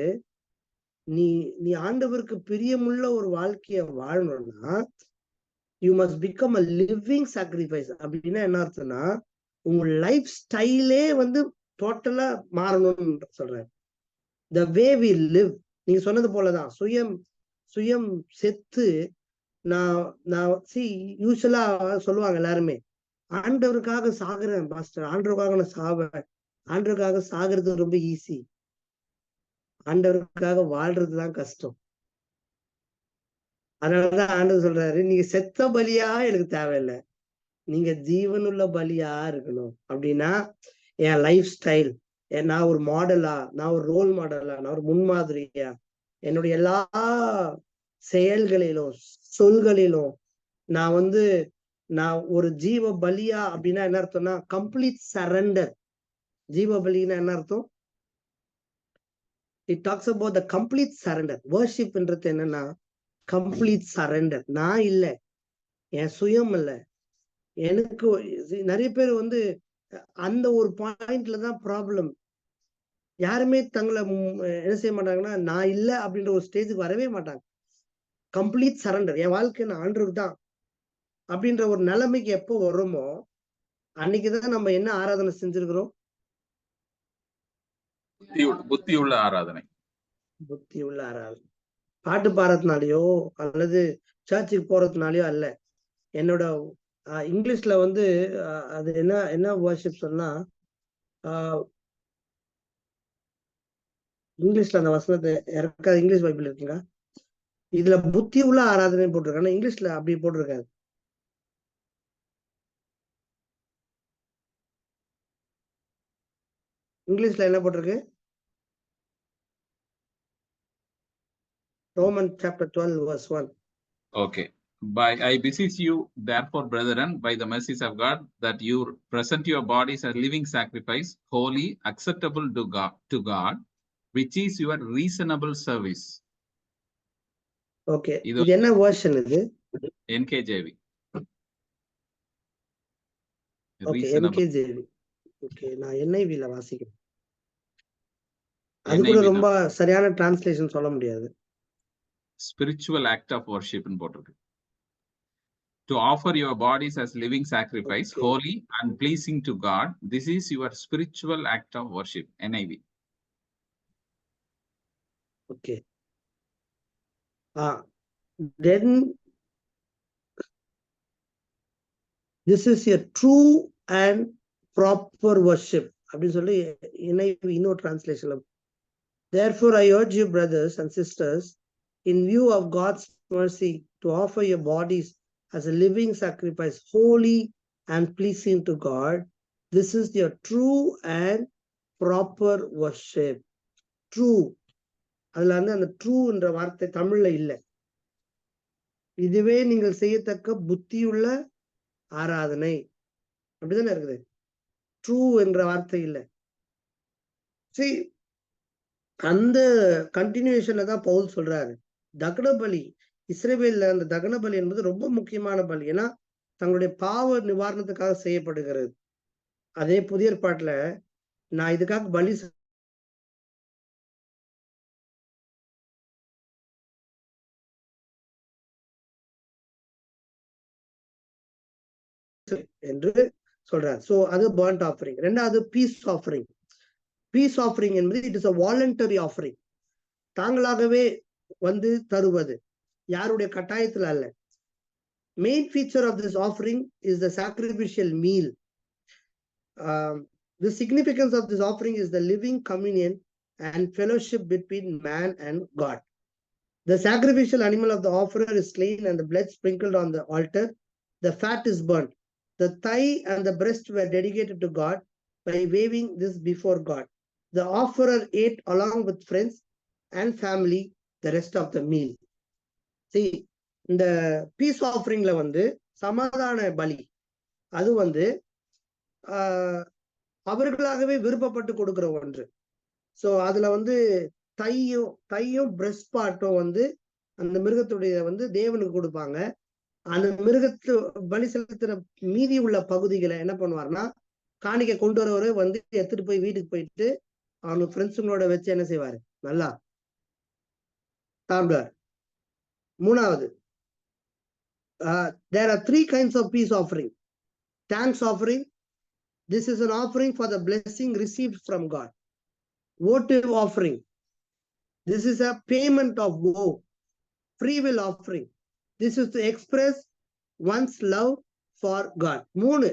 நீ ஆண்டவருக்கு பிரியமுள்ள ஒரு வாழ்க்கைய வாழணும்னா you must become a living sacrifice. அப்படின்னா என்ன அர்த்தம்னா, உங்க லைஃப் ஸ்டைலே வந்து டோட்டலா மாறணும்னு சொல்றாரு. த வே வி லிவ், நீங்க சொன்னது போலதான் சுயம் செத்து நான் யூஸ்வலா சொல்லுவாங்க எல்லாருமே, ஆண்டவருக்காக சாகுறேன் பாஸ்டர், ஆண்டவருக்காக நான் சாவேன். ஆண்டவருக்காக சாகுறது ரொம்ப ஈஸி, ஆண்டவருக்காக வாழ்றதுதான் கஷ்டம். அதனாலதான் ஆண்டவர் சொல்றாரு, நீங்க செத்த பலியா எனக்கு தேவையில்லை, நீங்க ஜீவனுள்ள பலியா இருக்கணும். அப்படின்னா என் லைஃப் ஸ்டைல், நான் ஒரு மாடலா, நான் ஒரு ரோல் மாடலா, நான் ஒரு முன்மாதிரியா, என்னுடைய எல்லா செயல்களிலும் சொல்களிலும் நான் ஒரு ஜீவ பலியா. அப்படின்னா என்ன அர்த்தம்னா கம்ப்ளீட் சரண்டர். ஜீவ பலினா என்ன அர்த்தம்? It talks about the complete surrender. வர்ஷிப்ன்றது என்னன்னா கம்ப்ளீட் சரண்டர். நான் இல்ல, என் சுயம் இல்ல, எனக்கு நிறைய பேர் வந்து அந்த ஒரு பாயிண்ட்ல தான் ப்ராப்ளம். யாருமே தங்களை என்ன செய்ய மாட்டாங்கன்னா, நான் இல்ல அப்படின்ற ஒரு ஸ்டேஜுக்கு வரவே மாட்டாங்க. கம்ப்ளீட் சரண்டர், என் வாழ்க்கை நான் ஆண்டவருக்கு தான் அப்படின்ற ஒரு நிலைமைக்கு எப்போ வருமோ அன்னைக்குதான் நம்ம என்ன ஆராதனை செஞ்சிருக்கிறோம்? புத்தியுள்ள ஆராதனை. புத்தியுள்ள ஆராதனை. பாட்டு பாடுறதுனாலயோ அல்லது சர்ச்சுக்கு போறதுனாலயோ அல்ல. என்னோட இங்கிலீஷ்ல வந்து அது என்ன வர்ஷிப் சொன்னா, இங்கிலீஷ்ல அந்த வசனத்தை இறக்காது. இங்கிலீஷ் பைபிள் இருக்குங்களா? இதுல புத்தி உள்ள ஆராதனை போட்டிருக்காங்க, இங்கிலீஷ்ல அப்படி போட்டிருக்காரு. இங்கிலீஷ்ல என்ன போட்டிருக்கு? Romans chapter 12 verse 1. Okay. I beseech you, therefore, brethren, by the mercies of God, that you present your bodies as living sacrifice, holy, acceptable to God, which is your reasonable service. Okay. இது என்ன version இது? NKJV. Okay, NKJV. Okay, நான் NIV ல வாசிக்கிறேன். அது கூட ரொம்ப சரியான டிரான்ஸ்லேஷன் சொல்ல முடியாது. Spiritual act of worship in போட்டிருக்கு. To offer your bodies as living sacrifice, holy and pleasing to God. This is your spiritual act of worship. NIV. Okay. Then this is a true and proper worship. அப்படின்னு சொல்லி இன்னொரு டிரான்ஸ்லேஷன்ல, therefore I urge you brothers and sisters, in view of God's mercy, to offer your bodies as a living sacrifice, holy and pleasing to God. This is your true and proper worship. True, அதுல வந்து அந்த ட்ரூன்ற வார்த்தை தமிழ்ல இல்லை. இதுவே நீங்கள் செய்யத்தக்க புத்தியுள்ள ஆராதனை அப்படிதானே இருக்குது. ட்ரூ என்ற வார்த்தை இல்லை. சரி, அந்த கண்டினியூஷன்ல தான் பவுல் சொல்றாரு, தகன பலி, இஸ்ரவேல்ல அந்த தகன பலி என்பது ரொம்ப முக்கியமான பலி. ஏன்னா தங்களுடைய பாவ நிவாரணத்துக்காக செய்யப்படுகிறது. அதே புதிய ஏற்பாட்டுல நான் இதுக்காக பலி என்று சொல்றாரு. சோ அது பர்ன்ட் ஆஃபரிங். ரெண்டாவது பீஸ் ஆஃபரிங். பீஸ் ஆஃபரிங் என்பது it is a voluntary offering. தாங்களாகவே வந்து தருவது, யாருடைய கட்டாயத்துல அல்ல. Main feature of this offering is the sacrificial meal. The significance of this offering is the living communion and fellowship between man and God. The sacrificial animal of the offerer is slain and the blood sprinkled on the altar. The fat is burnt. The thigh and the breast were dedicated to God by waving this before God. The offerer ate along with friends and family the rest of the meal. See, இந்த piece ஆஃபரிங்ல வந்து சமாதான பலி, அது வந்து அவர்களாகவே விருப்பப்பட்டு கொடுக்கிற ஒன்று. So அதுல வந்து தையும் பிரெஸ்ட் பார்ட்டும் வந்து அந்த மிருகத்துடைய வந்து தேவனுக்கு கொடுப்பாங்க. அந்த மிருகத்து பலி செலுத்துற மீதி உள்ள பகுதிகளை என்ன பண்ணுவார்னா, காணிக்கை கொண்டு வரவரை வந்து எடுத்துட்டு போய் வீட்டுக்கு போயிட்டு அவங்க ஃப்ரெண்ட்ஸுங்களோட வச்சு என்ன செய்வாரு, நல்லா சாப்பிடுவார். மூணாவது, there are 3 kinds of peace offering. Thanks offering. This is an offering for the blessing received from God. Votive offering. This is a payment of vow. Free will offering. This is to express one's love for God. 3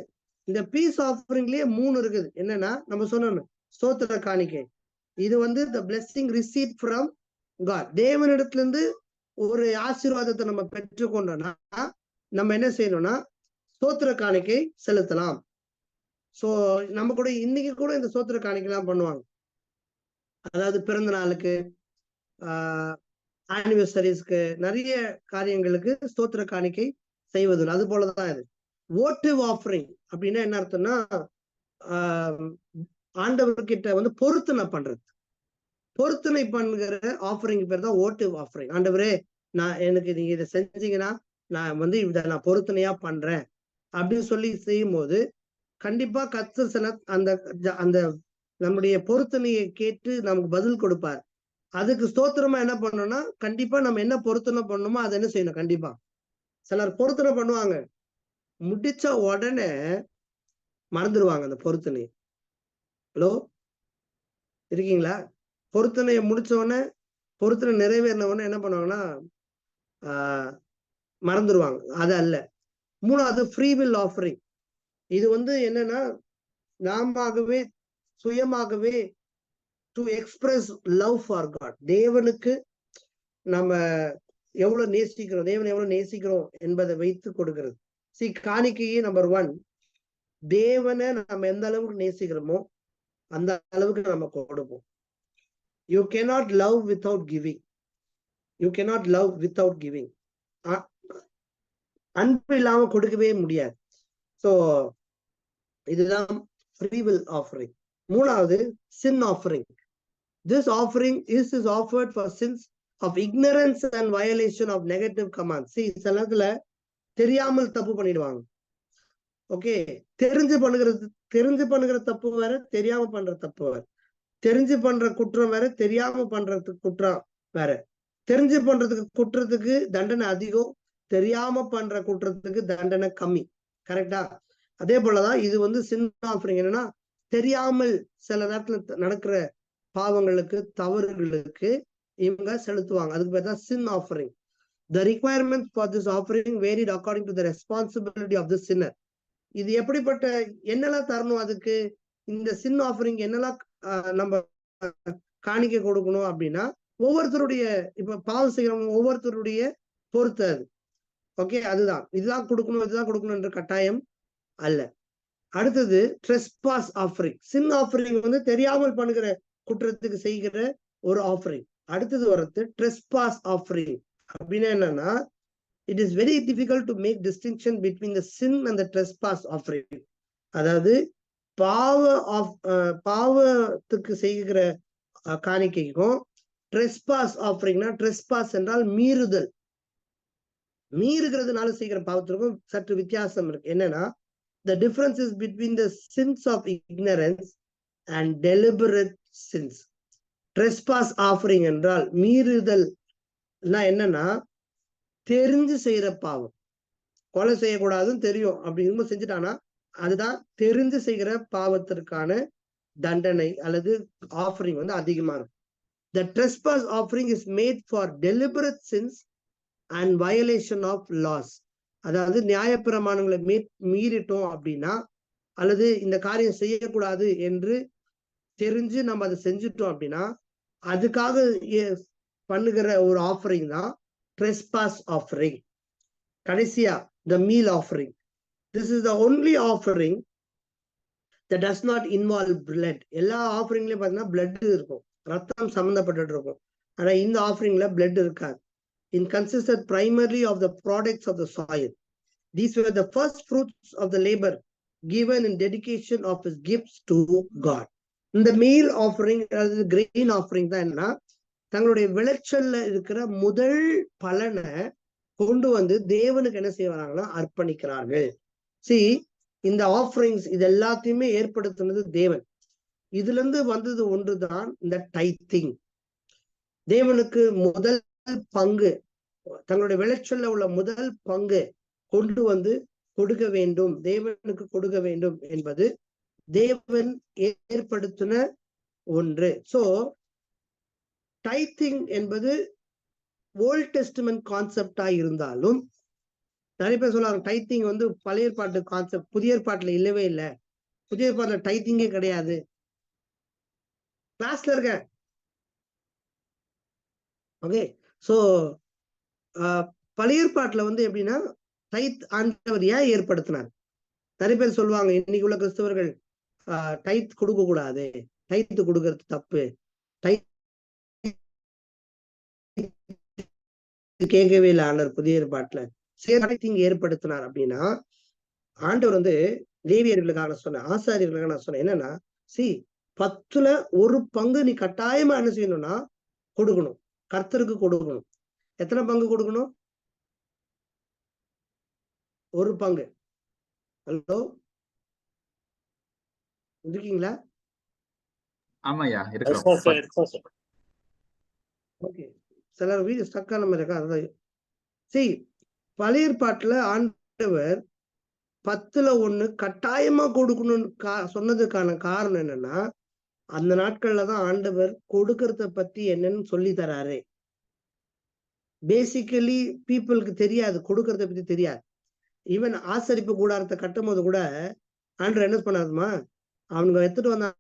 இந்த piece ஆஃபரிங்லயே 3 இருக்குது. என்னன்னா நம்ம சொன்னோம், ஸ்தோத்திர காணிக்கை, இது வந்து the blessing received from God. தேவனிடத்துல இருந்து ஒரு ஆசீர்வாதத்தை நம்ம பெற்றுக்கொண்டோம்னா நம்ம என்ன செய்யணும்னா ஸ்தோத்திர காணிக்கை செலுத்தலாம். சோ நம்ம கூட இன்னைக்கு கூட இந்த ஸ்தோத்திர காணிக்கைலாம் பண்ணுவாங்க. அதாவது பிறந்த நாளுக்கு, ஆனிவர்சரிஸ்க்கு, நிறைய காரியங்களுக்கு ஸ்தோத்திர காணிக்கை செய்வது. அது போலதான் இது votive offering. அப்படின்னா என்ன அர்த்தம்னா, ஆண்டவர்கிட்ட வந்து பொருத்தனை பண்றது. பொருத்தனை பண்ணுகிற ஆஃபரிங் பேர் தான் votive offering. ஆண்டவரே, எனக்கு நீங்க இதை செஞ்சீங்கன்னா நான் வந்து இதை நான் பொருத்தனையா பண்றேன் அப்படின்னு சொல்லி செய்யும் போது கண்டிப்பா கர்த்தர் சில அந்த நம்முடைய பொருத்தனையை கேட்டு நமக்கு பதில் கொடுப்பார். அதுக்கு ஸ்தோத்திரமா என்ன பண்ணணும்னா, கண்டிப்பா நம்ம என்ன பொருத்தனை பண்ணணுமோ அதை என்ன செய்யணும். கண்டிப்பா சிலர் பொருத்தனை பண்ணுவாங்க, முடிச்ச உடனே மறந்துடுவாங்க அந்த பொருத்தனையை. ஹலோ, இருக்கீங்களா? பொருத்தனையை முடிச்ச உடனே, பொருத்தனை நிறைவேறின உடனே என்ன பண்ணுவாங்கன்னா மறந்துடுவாங்க. அது அல்ல. மூணாவது ஃப்ரீ வில் ஆஃபரிங். இது வந்து என்னன்னா, நாமவே சுயமாகவே to express love for God. தேவனுக்கு நம்ம எவ்வளவு நேசிக்கிறோம், தேவனை எவ்வளவு நேசிக்கிறோம் என்பதை வைத்து கொடுக்கிறது. காணிக்கையே நம்பர் 1, தேவனை நம்ம எந்த அளவுக்கு நேசிக்கிறோமோ அந்த அளவுக்கு நம்ம கொடுப்போம். You cannot love without giving. You cannot love without giving. அன்பு இல்லாம கொடுக்கவே முடியாது. சோ இதுதான் free will offering. மூணாவது sin offering. This offering is offered for sins of ignorance and violation of negative commands. சில நேரத்துல தெரியாமல் தப்பு பண்ணிடுவாங்க. ஓகே, தெரிஞ்சு பண்ணுகிற தப்பு வேற, தெரியாம பண்ற தப்பு வேற. தெரிஞ்சு பண்ற குற்றம் வேற, தெரியாம பண்றதுக்கு குற்றம் வேற. தெரிஞ்சு பண்றதுக்கு குற்றத்துக்கு தண்டனை அதிகம், தெரியாம பண்ற குற்றத்துக்கு தண்டனை கம்மி. கரெக்டா? அதே போலதான் இது வந்து சின் ஆஃபரிங். என்னன்னா, தெரியாமல் சில நேரத்துல நடக்கிற பாவங்களுக்கு, தவறுகளுக்கு இவங்க செலுத்துவாங்க. அதுக்கு பேர் தான் sin offering. The requirements for this offering varied according to the responsibility of the sinner. இது எப்படிப்பட்ட என்னெல்லாம் தரணும், அதுக்கு இந்த sin offering என்னெல்லாம் நம்ம காணிக்கை கொடுக்கணும் அப்படின்னா, ஒவ்வொருத்தருடைய இப்ப பாவம் செய்யறவங்க ஒவ்வொருத்தருடைய பொறுத்து அது. ஓகே, அதுதான் இதுதான் கொடுக்கணும் இதுதான் கொடுக்கணும் என்ற கட்டாயம் அல்ல. அடுத்தது trespass offering. sin offering வந்து தெரியாமல் பண்ணுகிற குற்றத்துக்கு செய்கிற ஒரு ஆஃபரிங். அடுத்தது வரது trespass offering. அப்படின்னா என்னன்னா, it is very difficult to make distinction between the sin and the trespass offering. அதாவது பாவத்துக்கு செய்கிற காணிக்கைக்கும் trespass offering-னா, trespass என்றால் மீறுதல், மீறுகிறதுனால செய்கிற பாவத்திற்கும் சற்று வித்தியாசம் இருக்கு. என்னன்னா, the difference is between the sins of ignorance and deliberate sins. trespass offering என்றால் மீறுதல் என்னன்னா, தெரிஞ்சு செய்யற பாவம். கொலை செய்யக்கூடாதுன்னு தெரியும், அப்படி செஞ்சுட்டானா அதுதான் தெரிஞ்சு செய்கிற பாவத்திற்கான தண்டனை அல்லது ஆஃபரிங் வந்து அதிகமா இருக்கும். The trespass offering is made for deliberate sins and violation of laws. அதாவது நியாயப்பிரமாணங்களை மீறிட்டோம் அப்படின்னா, அல்லது இந்த காரியம் செய்யக்கூடாது என்று தெரிஞ்சு நம்ம அதை செஞ்சுட்டோம் அப்படின்னா, அதுக்காக பண்ணுகிற ஒரு ஆஃபரிங் தான் trespass offering. கடைசியா the meal offering. This is the only offering that does not involve blood. எல்லா ஆஃபரிங்லயும் பார்த்தீங்கன்னா blood இருக்கும், ரத்தம் சம்பந்தப்பட்டு இருக்கும். ஆனா இந்த ஆஃபரிங்ல blood இருக்காது. It consisted primarily of the products of the soil. These were the first fruits of the labor given in dedication of his gifts to God. இந்த meal offering அதாவது grain offering தான் என்னன்னா, தங்களுடைய விளைச்சல்ல இருக்கிற முதல் பலனை கொண்டு வந்து தேவனுக்கு என்ன செய்வாங்கன்னா அர்ப்பணிக்கிறார்கள். இந்த ஆஃபரிங்ஸ் இது எல்லாத்தையுமே ஏற்படுத்தினது தேவன். இதுல இருந்து வந்தது ஒன்றுதான் இந்த டைத்திங். தேவனுக்கு முதல் பங்கு, தங்களுடைய விளைச்சல்ல உள்ள முதல் பங்கு கொண்டு வந்து கொடுக்க வேண்டும், தேவனுக்கு கொடுக்க வேண்டும் என்பது தேவன் ஏற்படுத்தின ஒன்று. சோ டைத்திங் என்பது ஓல்ட் டெஸ்டிமென்ட் கான்செப்டா இருந்தாலும், நிறைய பேர் சொல்லுவாங்க டைத்திங் வந்து பழைய ஏற்பாட்டு கான்செப்ட், புதிய ஏற்பாட்டுல இல்லவே இல்லை, புதிய ஏற்பாட்டுல டைத்திங்கே கிடையாது. கிளாஸ்ல இருக்க ஓகே. சோ பழைய ஏற்பாட்டுல வந்து எப்படின்னா, டைத் ஆண்டவர் ஏன் ஏற்படுத்தினார்? நிறைய பேர் சொல்லுவாங்க இன்னைக்கு உள்ள கிறிஸ்தவர்கள் டைத் கொடுக்க கூடாது, டைத்து கொடுக்கறது தப்பு, டைத் கேட்கவே இல்லை ஆண்டவர் புதிய ஏற்பாட்டுல டைத்திங் ஏற்படுத்தினார். அப்படின்னா ஆண்டவர் வந்து லேவியர்களுக்காக நான் சொன்னேன், ஆசாரியர்களுக்காக நான் சொன்னேன் என்னன்னா, 10ல் 1 பங்கு நீ கட்டாயமா என்ன செய்யணும்னா கொடுக்கணும், கர்த்தருக்கு கொடுக்கணும். எத்தனை பங்கு கொடுக்கணும்? 1 பங்கு. ஹலோ, இருக்கீங்களா? ஆமாய்யா, இருக்கிறோம். ஓகே, சிலர் வீடு ஸ்டக்கான மாதிரி இருக்கா? அதுதான் பழைய ஏற்பாட்டுல ஆண்டவர் 10ல் 1 கட்டாயமா கொடுக்கணும்னு சொன்னதுக்கான காரணம் என்னன்னா, அந்த நாட்கள்ல தான் ஆண்டவர் கொடுக்கறத பத்தி என்னன்னு சொல்லி தராரு. பேசிக்கலி பீப்புளுக்கு தெரியாது, கொடுக்கறத பத்தி தெரியாது. ஈவன் ஆசரிப்பு கூடாரத்தை கட்டும் போது கூட ஆண்டவர் என்ன பண்ணாருமா, அவங்க எடுத்துட்டு வந்த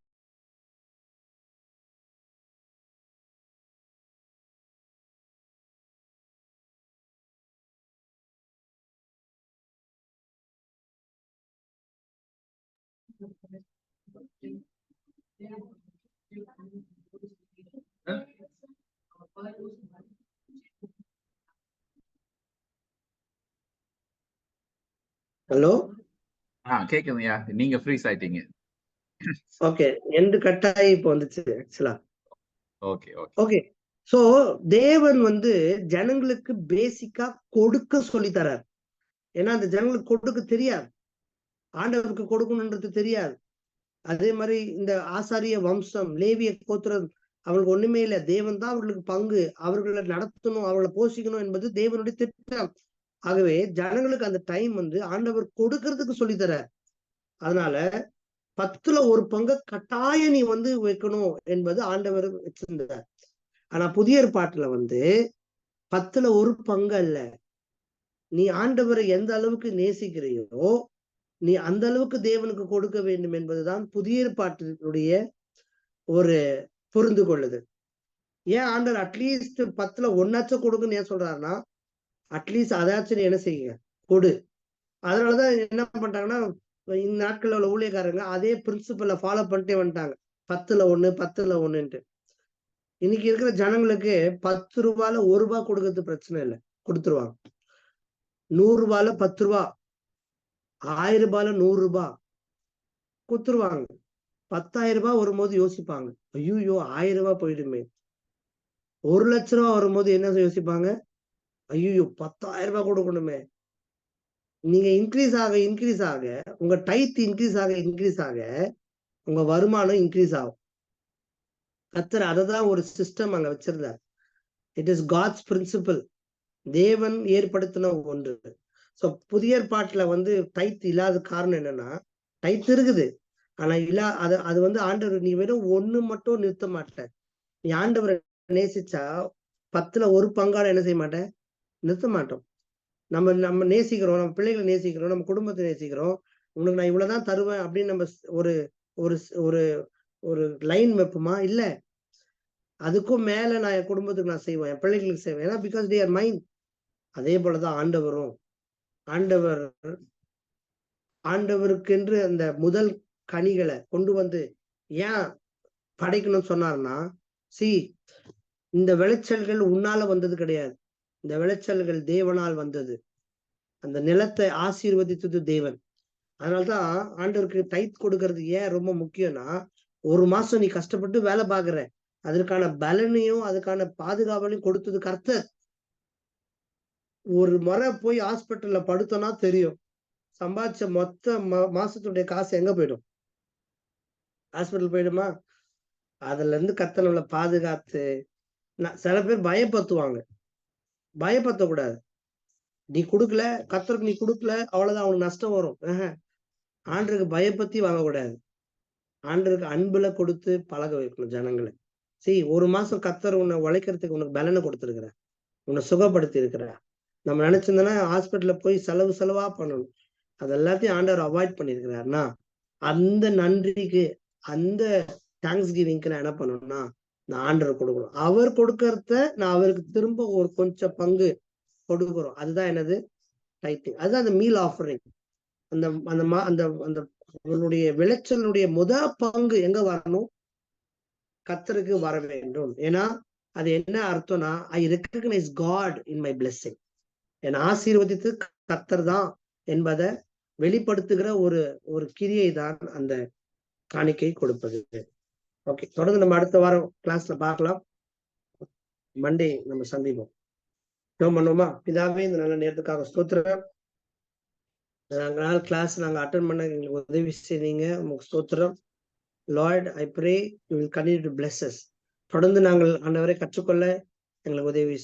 ஹலோ கேக்குதுயா, நீங்க ஃப்ரீஸ் ஆயிட்டீங்க. ஓகே, எந்த கட்டாயி இப்போ வந்துச்சு ஆக்சுவலா. Okay okay. சோ தேவன் வந்து ஜனங்களுக்கு பேசிக்கா கொடுக்க சொல்லி தரார். ஏன்னா அந்த ஜனங்களுக்கு கொடுக்க தெரியாது, ஆண்டவருக்கு கொடுக்கணுன்றது தெரியாது. அதே மாதிரி இந்த ஆசாரிய வம்சம், லேவிய கோத்திரம், அவங்களுக்கு ஒண்ணுமே இல்லை. தேவன் தான் அவர்களுக்கு பங்கு, அவர்களை நடத்தணும், அவர்களை போஷிக்கணும் என்பது தேவனுடைய திட்டம். ஆகவே ஜனங்களுக்கு அந்த டைம் வந்து ஆண்டவர் கொடுக்கறதுக்கு சொல்லி தரார். அதனால 10ல் 1 பங்கு கட்டாயம் நீ வந்து வைக்கணும் என்பது ஆண்டவர் வச்சிருந்தார். ஆனா புதிய ஏற்பாட்டுல வந்து 10ல் 1 பங்கு அல்ல. நீ ஆண்டவரை எந்த அளவுக்கு நேசிக்கிறையோ நீ அந்த அளவுக்கு தேவனுக்கு கொடுக்க வேண்டும் என்பதுதான் புதிய ஏற்பாட்டினுடைய ஒரு புரிந்து கொள்ளுது. ஏன் ஆண்டவர் அட்லீஸ்ட் 10ல் 1 கொடுக்குன்னு ஏன் சொல்றாருன்னா, அட்லீஸ்ட் அதாச்சும் என்ன செய்யுங்க, கொடு. அதனாலதான் என்ன பண்றாங்கன்னா, இந்த நாட்கள்ல உள்ள ஊழியக்காரங்க அதே பிரின்சிபலை ஃபாலோ பண்ணிட்டே வந்துட்டாங்க. 10ல் 1 10ல் 1ன்ட்டு. இன்னைக்கு இருக்கிற ஜனங்களுக்கு 10 ரூபாயில 1 ரூபாய் கொடுக்கறது பிரச்சனை இல்லை, கொடுத்துருவாங்க. 100 ரூபாயில 10 ரூபாய், 1000 ரூபாயில 100 ரூபாய் கொடுத்துருவாங்க. 10,000 ரூபாய் வரும்போது யோசிப்பாங்க, ஐயோ 1000 ரூபாய் போயிடுமே. 1 லட்சம் ரூபாய் வரும்போது என்ன யோசிப்பாங்க, ஐயோ 10,000 ரூபாய் கொடுக்கணுமே. நீங்க இன்க்ரீஸ் ஆக உங்க டைத் இன்க்ரீஸ் ஆக உங்க வருமானம் இன்க்ரீஸ் ஆகும். கர்த்தர் அததான் ஒரு சிஸ்டம் அங்க வச்சிருந்தார். இட் இஸ் காட்ஸ் பிரின்சிபல், தேவன் ஏற்படுத்தின ஒன்று. சோ புதிய ஏற்பாட்டுல வந்து டைத் இல்லாத காரணம் என்னன்னா, டைத் இருக்குது ஆனா அது வந்து ஆண்டவர் நீ வெறும் 1 மட்டும் நிறுத்த மாட்டேன். நீ ஆண்டவரை நேசிச்சா 10ல் 1 பங்கான என்ன செய்ய மாட்டேன், நிறுத்த மாட்டோம். நம்ம நேசிக்கிறோம், நம்ம பிள்ளைகளை நேசிக்கிறோம், நம்ம குடும்பத்தை நேசிக்கிறோம், உனக்கு நான் இவ்வளவுதான் தருவேன் அப்படின்னு நம்ம ஒரு ஒரு ஒரு ஒரு லைன் வைப்போமா? இல்ல, அதுக்கும் மேல நான் என் குடும்பத்துக்கு நான் செய்வேன், என் பிள்ளைகளுக்கு செய்வேன். ஏன்னா பிகாஸ் தே ஆர் மைண்ட். அதே போலதான் ஆண்டவரும். ஆண்டவருக்கென்று அந்த முதல் கனிகளை கொண்டு வந்து ஏன் படைக்கணும்னு சொன்னார்னா, இந்த விளைச்சல்கள் உன்னால வந்தது கிடையாது, இந்த விளைச்சல்கள் தேவனால் வந்தது. அந்த நிலத்தை ஆசீர்வதித்தது தேவன். அதனால்தான் ஆண்டவருக்கு டைத் கொடுக்கறது ஏன் ரொம்ப முக்கியம்னா, 1 மாசம் நீ கஷ்டப்பட்டு வேலை பாக்குற, அதற்கான பலனையும் அதுக்கான பாதுகாவலையும் கொடுத்தது கர்த்தர். ஒரு முறை போய் ஹாஸ்பிட்டல்ல படுத்தோம்னா தெரியும், சம்பாதிச்ச மொத்த மாசத்துடைய காசு எங்க போயிடும்? ஹாஸ்பிட்டல் போயிடுமா? அதுல இருந்து கர்த்தர் நம்மளை பாதுகாத்து. சில பேர் பயப்படுத்துவாங்க, பயப்படுத்தக்கூடாது. நீ கொடுக்கல, கர்த்தருக்கு நீ கொடுக்கல, அவ்வளவுதான் அவனுக்கு நஷ்டம் வரும். ஆண்டருக்கு பயப்பத்தி வாங்கக்கூடாது. ஆண்டருக்கு அன்புல கொடுத்து பழக வைக்கணும் ஜனங்களை. 1 மாசம் கர்த்தர் உன்னை உழைக்கிறதுக்கு உனக்கு பலனை கொடுத்திருக்கிற, உன்னை சுகப்படுத்தி இருக்கிற. நம்ம நினைச்சிருந்தோம்னா ஹாஸ்பிட்டல்ல போய் செலவா பண்ணணும். அது எல்லாத்தையும் ஆண்டவர் அவாய்ட் பண்ணிருக்கிறாருன்னா, அந்த நன்றிக்கு, அந்த தேங்க்ஸ் கிவிங்க்கு நான் என்ன பண்ணணும்னா, நான் ஆண்டவர் கொடுக்கணும். அவர் கொடுக்கறத நான் அவருக்கு திரும்ப ஒரு கொஞ்சம் பங்கு கொடுக்கிறோம். அதுதான் என்னது, டைத்திங். அதுதான் அந்த மீல் ஆஃபரிங். அந்த அவனுடைய விளைச்சலுடைய பங்கு எங்க வரணும்? கர்த்தருக்கு வர வேண்டும். ஏன்னா அது என்ன அர்த்தம்னா, I recognise God in my blessing. என் ஆசீர்வதித்து கர்த்தர் தான் என்பதை வெளிப்படுத்துகிற ஒரு கிரியை தான் அந்த காணிக்கை கொடுப்பது. ஓகே, தொடர்ந்து நம்ம அடுத்த வாரம் கிளாஸ்ல பார்க்கலாம். மண்டே நம்ம சந்திப்போம். பண்ணுவோமா? பிதாவே, இந்த நல்ல நேரத்துக்காக ஸ்தோத்திரம். கிளாஸ் நாங்க அட்டெண்ட் பண்ண எங்களுக்கு உதவி செய்வீங்க, உங்களுக்கு ஸ்தோத்திரம். Lord, I pray you will continue to bless us. தொடர்ந்து நாங்கள் ஆண்டவரை கற்றுக்கொள்ள எங்களுக்கு உதவி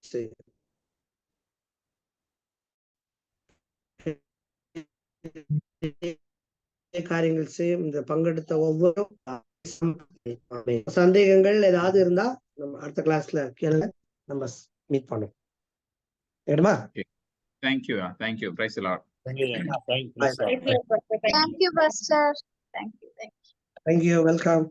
செய்யுங்க. காரியங்கள் செய்யும் இந்த பங்கெடுத்த ஒவ்வொரு சந்தேகங்கள் ஏதாவது இருந்தா நம்ம அடுத்த கிளாஸ்ல கேளுங்க, நம்ம மீட் பண்ணுவோம். ஏடுமா? Thank you. Praise the Lord. Thank you, Pastor. Thank you, Pastor. Thank you. Thank you. Welcome.